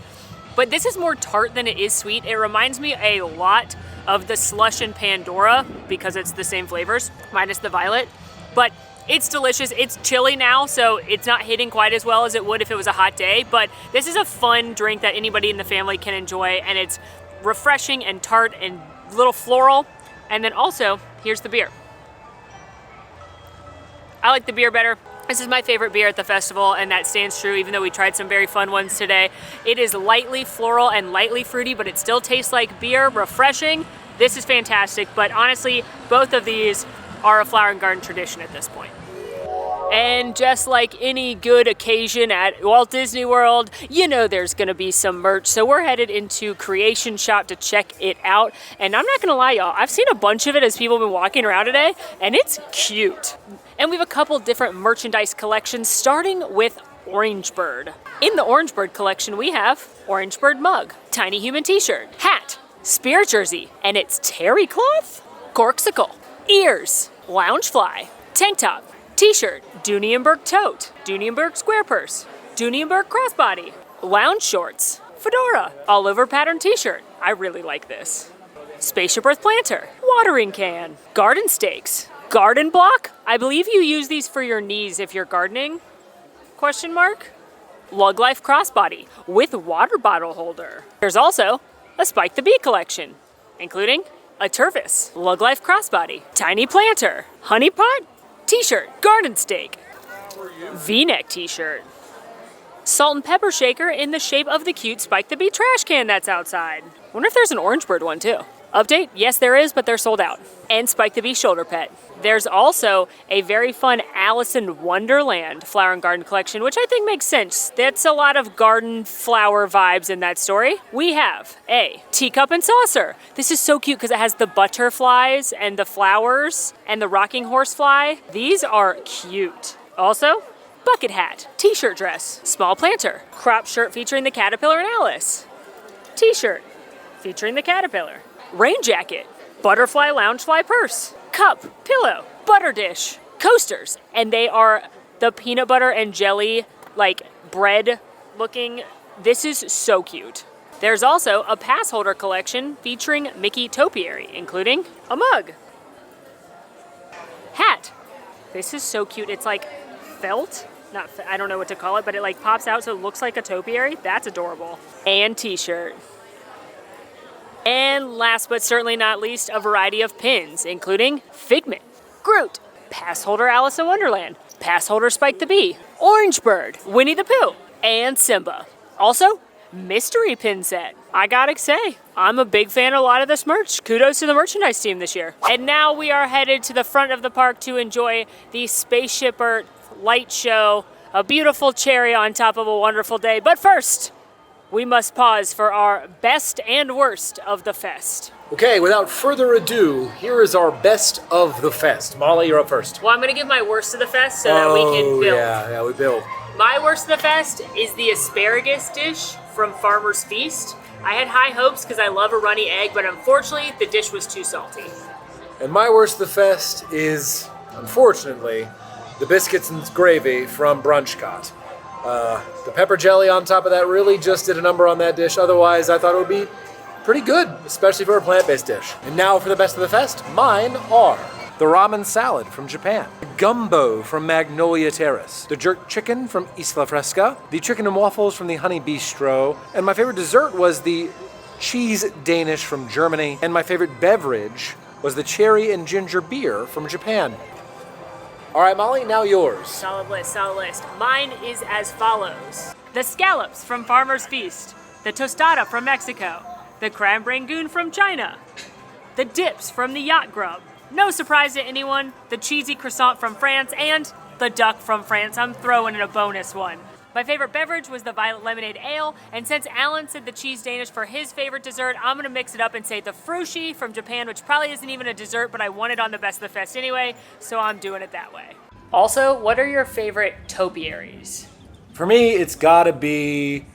[SPEAKER 2] but this is more tart than it is sweet. It reminds me a lot of the Slush and Pandora because it's the same flavors, minus the violet. But it's delicious. It's chilly now, so it's not hitting quite as well as it would if it was a hot day, but this is a fun drink that anybody in the family can enjoy, and it's refreshing and tart and a little floral. And then also, here's the beer. I like the beer better. This is my favorite beer at the festival, and that stands true even though we tried some very fun ones today. It is lightly floral and lightly fruity, but it still tastes like beer, refreshing. This is fantastic, but honestly, both of these are a Flower and Garden tradition at this point. And just like any good occasion at Walt Disney World, you know there's gonna be some merch. So we're headed into Creation Shop to check it out. And I'm not gonna lie, y'all, I've seen a bunch of it as people have been walking around today, and it's cute. And we have a couple different merchandise collections, starting with Orange Bird. In the Orange Bird collection, we have Orange Bird mug, tiny human t-shirt, hat, spirit jersey, and it's terry cloth, corksicle, ears, lounge fly, tank top, t-shirt, Dooney&Burke tote, Dooney&Burke square purse, Dooney&Burke crossbody, lounge shorts, fedora, all over pattern t-shirt. I really like this. Spaceship Earth planter, watering can, garden stakes, garden block. I believe you use these for your knees if you're gardening, ? Lug Life crossbody with water bottle holder. There's also a Spike the Bee collection, including a Turvis, Lug Life crossbody, tiny planter, honey pot, t-shirt, garden stake, V-neck t-shirt, salt and pepper shaker in the shape of the cute Spike the Bee trash can that's outside. Wonder if there's an Orange Bird one too. Update, yes there is, but they're sold out. And Spike the Bee shoulder pet. There's also a very fun Alice in Wonderland Flower and Garden collection, which I think makes sense. That's a lot of garden flower vibes in that story. We have a teacup and saucer. This is so cute because it has the butterflies and the flowers and the rocking horse fly. These are cute. Also, bucket hat, t-shirt dress, small planter, crop shirt featuring the caterpillar and Alice, t-shirt featuring the caterpillar, rain jacket, butterfly loungefly purse, cup, pillow, butter dish, coasters, and they are the peanut butter and jelly, like bread looking. This is so cute. There's also a pass holder collection featuring Mickey topiary, including a mug, hat. This is so cute. It's like felt, I don't know what to call it, but it like pops out so it looks like a topiary. That's adorable. And t-shirt. And last but certainly not least, a variety of pins, including Figment, Groot, pass holder Alice in Wonderland, pass holder Spike the Bee, Orange Bird, Winnie the Pooh, and Simba. Also, mystery pin set. I gotta say, I'm a big fan of a lot of this merch. Kudos to the merchandise team this year. And now we are headed to the front of the park to enjoy the Spaceship Earth light show. A beautiful cherry on top of a wonderful day. But first, we must pause for our best and worst of the fest.
[SPEAKER 1] Okay, without further ado, here is our best of the fest. Molly, you're up first.
[SPEAKER 2] Well, I'm gonna give my worst of the fest so that we can build.
[SPEAKER 1] Yeah, we build.
[SPEAKER 2] My worst of the fest is the asparagus dish from Farmer's Feast. I had high hopes because I love a runny egg, but unfortunately, the dish was too salty.
[SPEAKER 1] And my worst of the fest is, unfortunately, the biscuits and gravy from EPCOT. The pepper jelly on top of that really just did a number on that dish. Otherwise, I thought it would be pretty good, especially for a plant-based dish. And now for the best of the fest, mine are the ramen salad from Japan, the gumbo from Magnolia Terrace, the jerk chicken from Isla Fresca, the chicken and waffles from the Honey Bistro, and my favorite dessert was the cheese Danish from Germany, and my favorite beverage was the cherry and ginger beer from Japan. All right, Molly, now yours.
[SPEAKER 2] Solid list, solid list. Mine is as follows. The scallops from Farmer's Feast, the tostada from Mexico, the creme rangoon from China, the dips from the Yacht Grub, no surprise to anyone, the cheesy croissant from France, and the duck from France. I'm throwing in a bonus one. My favorite beverage was the violet lemonade ale, and since Alan said the cheese Danish for his favorite dessert, I'm gonna mix it up and say the Frushi from Japan, which probably isn't even a dessert, but I want it on the best of the fest anyway, so I'm doing it that way. Also, what are your favorite topiaries?
[SPEAKER 1] For me, it's gotta be,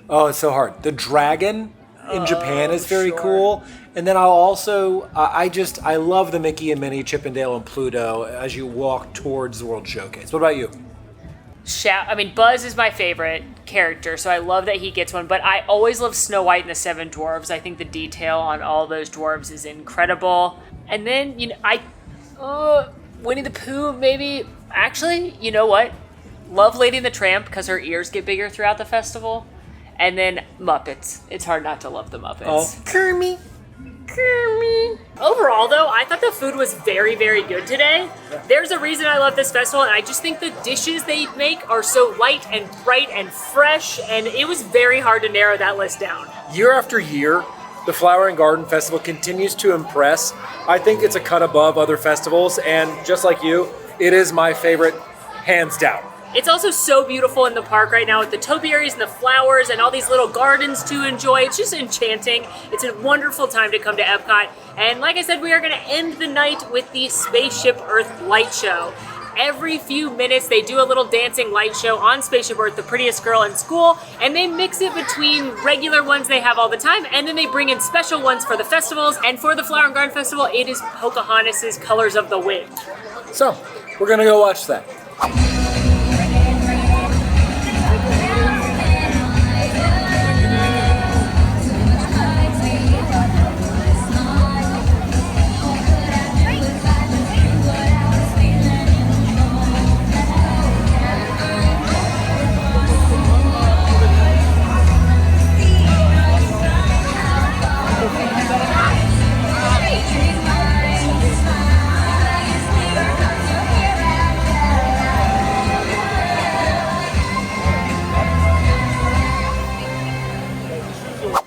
[SPEAKER 1] it's so hard. The dragon in Japan is very cool. And then I'll also, I love the Mickey and Minnie, Chippendale and Pluto as you walk towards the World Showcase. What about you?
[SPEAKER 2] Buzz is my favorite character, so I love that he gets one, but I always love Snow White and the Seven Dwarves. I think the detail on all those dwarves is incredible. And then, Winnie the Pooh, maybe. Actually, you know what? Love Lady and the Tramp because her ears get bigger throughout the festival. And then Muppets. It's hard not to love the Muppets.
[SPEAKER 1] Oh, Kermit.
[SPEAKER 2] Overall, though, I thought the food was very, very good today. There's a reason I love this festival, and I just think the dishes they make are so light and bright and fresh, and it was very hard to narrow that list down.
[SPEAKER 1] Year after year, the Flower and Garden Festival continues to impress. I think it's a cut above other festivals, and just like you, it is my favorite, hands down.
[SPEAKER 2] It's also so beautiful in the park right now with the topiaries and the flowers and all these little gardens to enjoy. It's just enchanting. It's a wonderful time to come to EPCOT. And like I said, we are going to end the night with the Spaceship Earth light show. Every few minutes, they do a little dancing light show on Spaceship Earth, the prettiest girl in school, and they mix it between regular ones they have all the time, and then they bring in special ones for the festivals. And for the Flower and Garden Festival, it is Pocahontas' Colors of the Wind.
[SPEAKER 1] So, we're going to go watch that.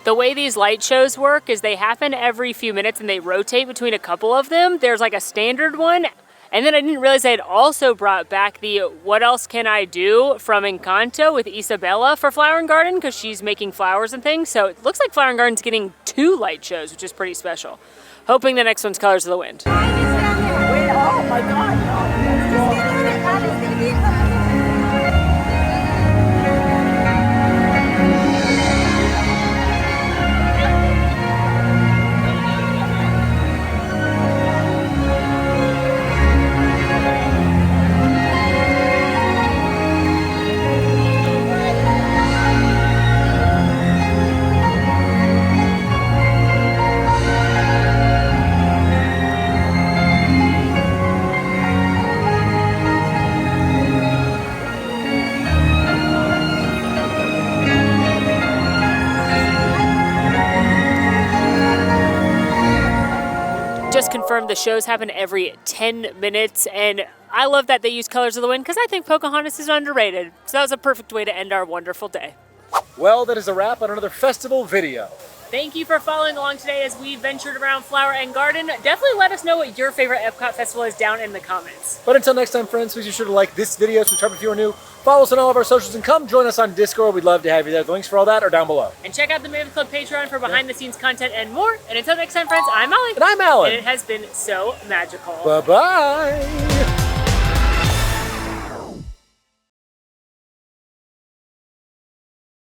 [SPEAKER 2] The way these light shows work is they happen every few minutes and they rotate between a couple of them. There's like a standard one. And then I didn't realize they had also brought back the What Else Can I Do from Encanto with Isabella for Flower and Garden because she's making flowers and things. So it looks like Flower and Garden's getting 2 light shows, which is pretty special. Hoping the next one's Colors of the Wind.
[SPEAKER 3] Oh my God.
[SPEAKER 2] Just confirmed the shows happen every 10 minutes, and I love that they use Colors of the Wind because I think Pocahontas is underrated. So that was a perfect way to end our wonderful day.
[SPEAKER 1] Well, that is a wrap on another festival video.
[SPEAKER 2] Thank you for following along today as we ventured around Flower and Garden. Definitely let us know what your favorite Epcot festival is down in the comments.
[SPEAKER 1] But until next time, friends, please be sure to like this video, subscribe if you are new, follow us on all of our socials, and come join us on Discord. We'd love to have you there. The links for all that are down below.
[SPEAKER 2] And check out the Maven Club Patreon for behind-the-scenes content and more. And until next time, friends, I'm Molly.
[SPEAKER 1] And I'm Alan.
[SPEAKER 2] And it has been so magical.
[SPEAKER 1] Bye-bye.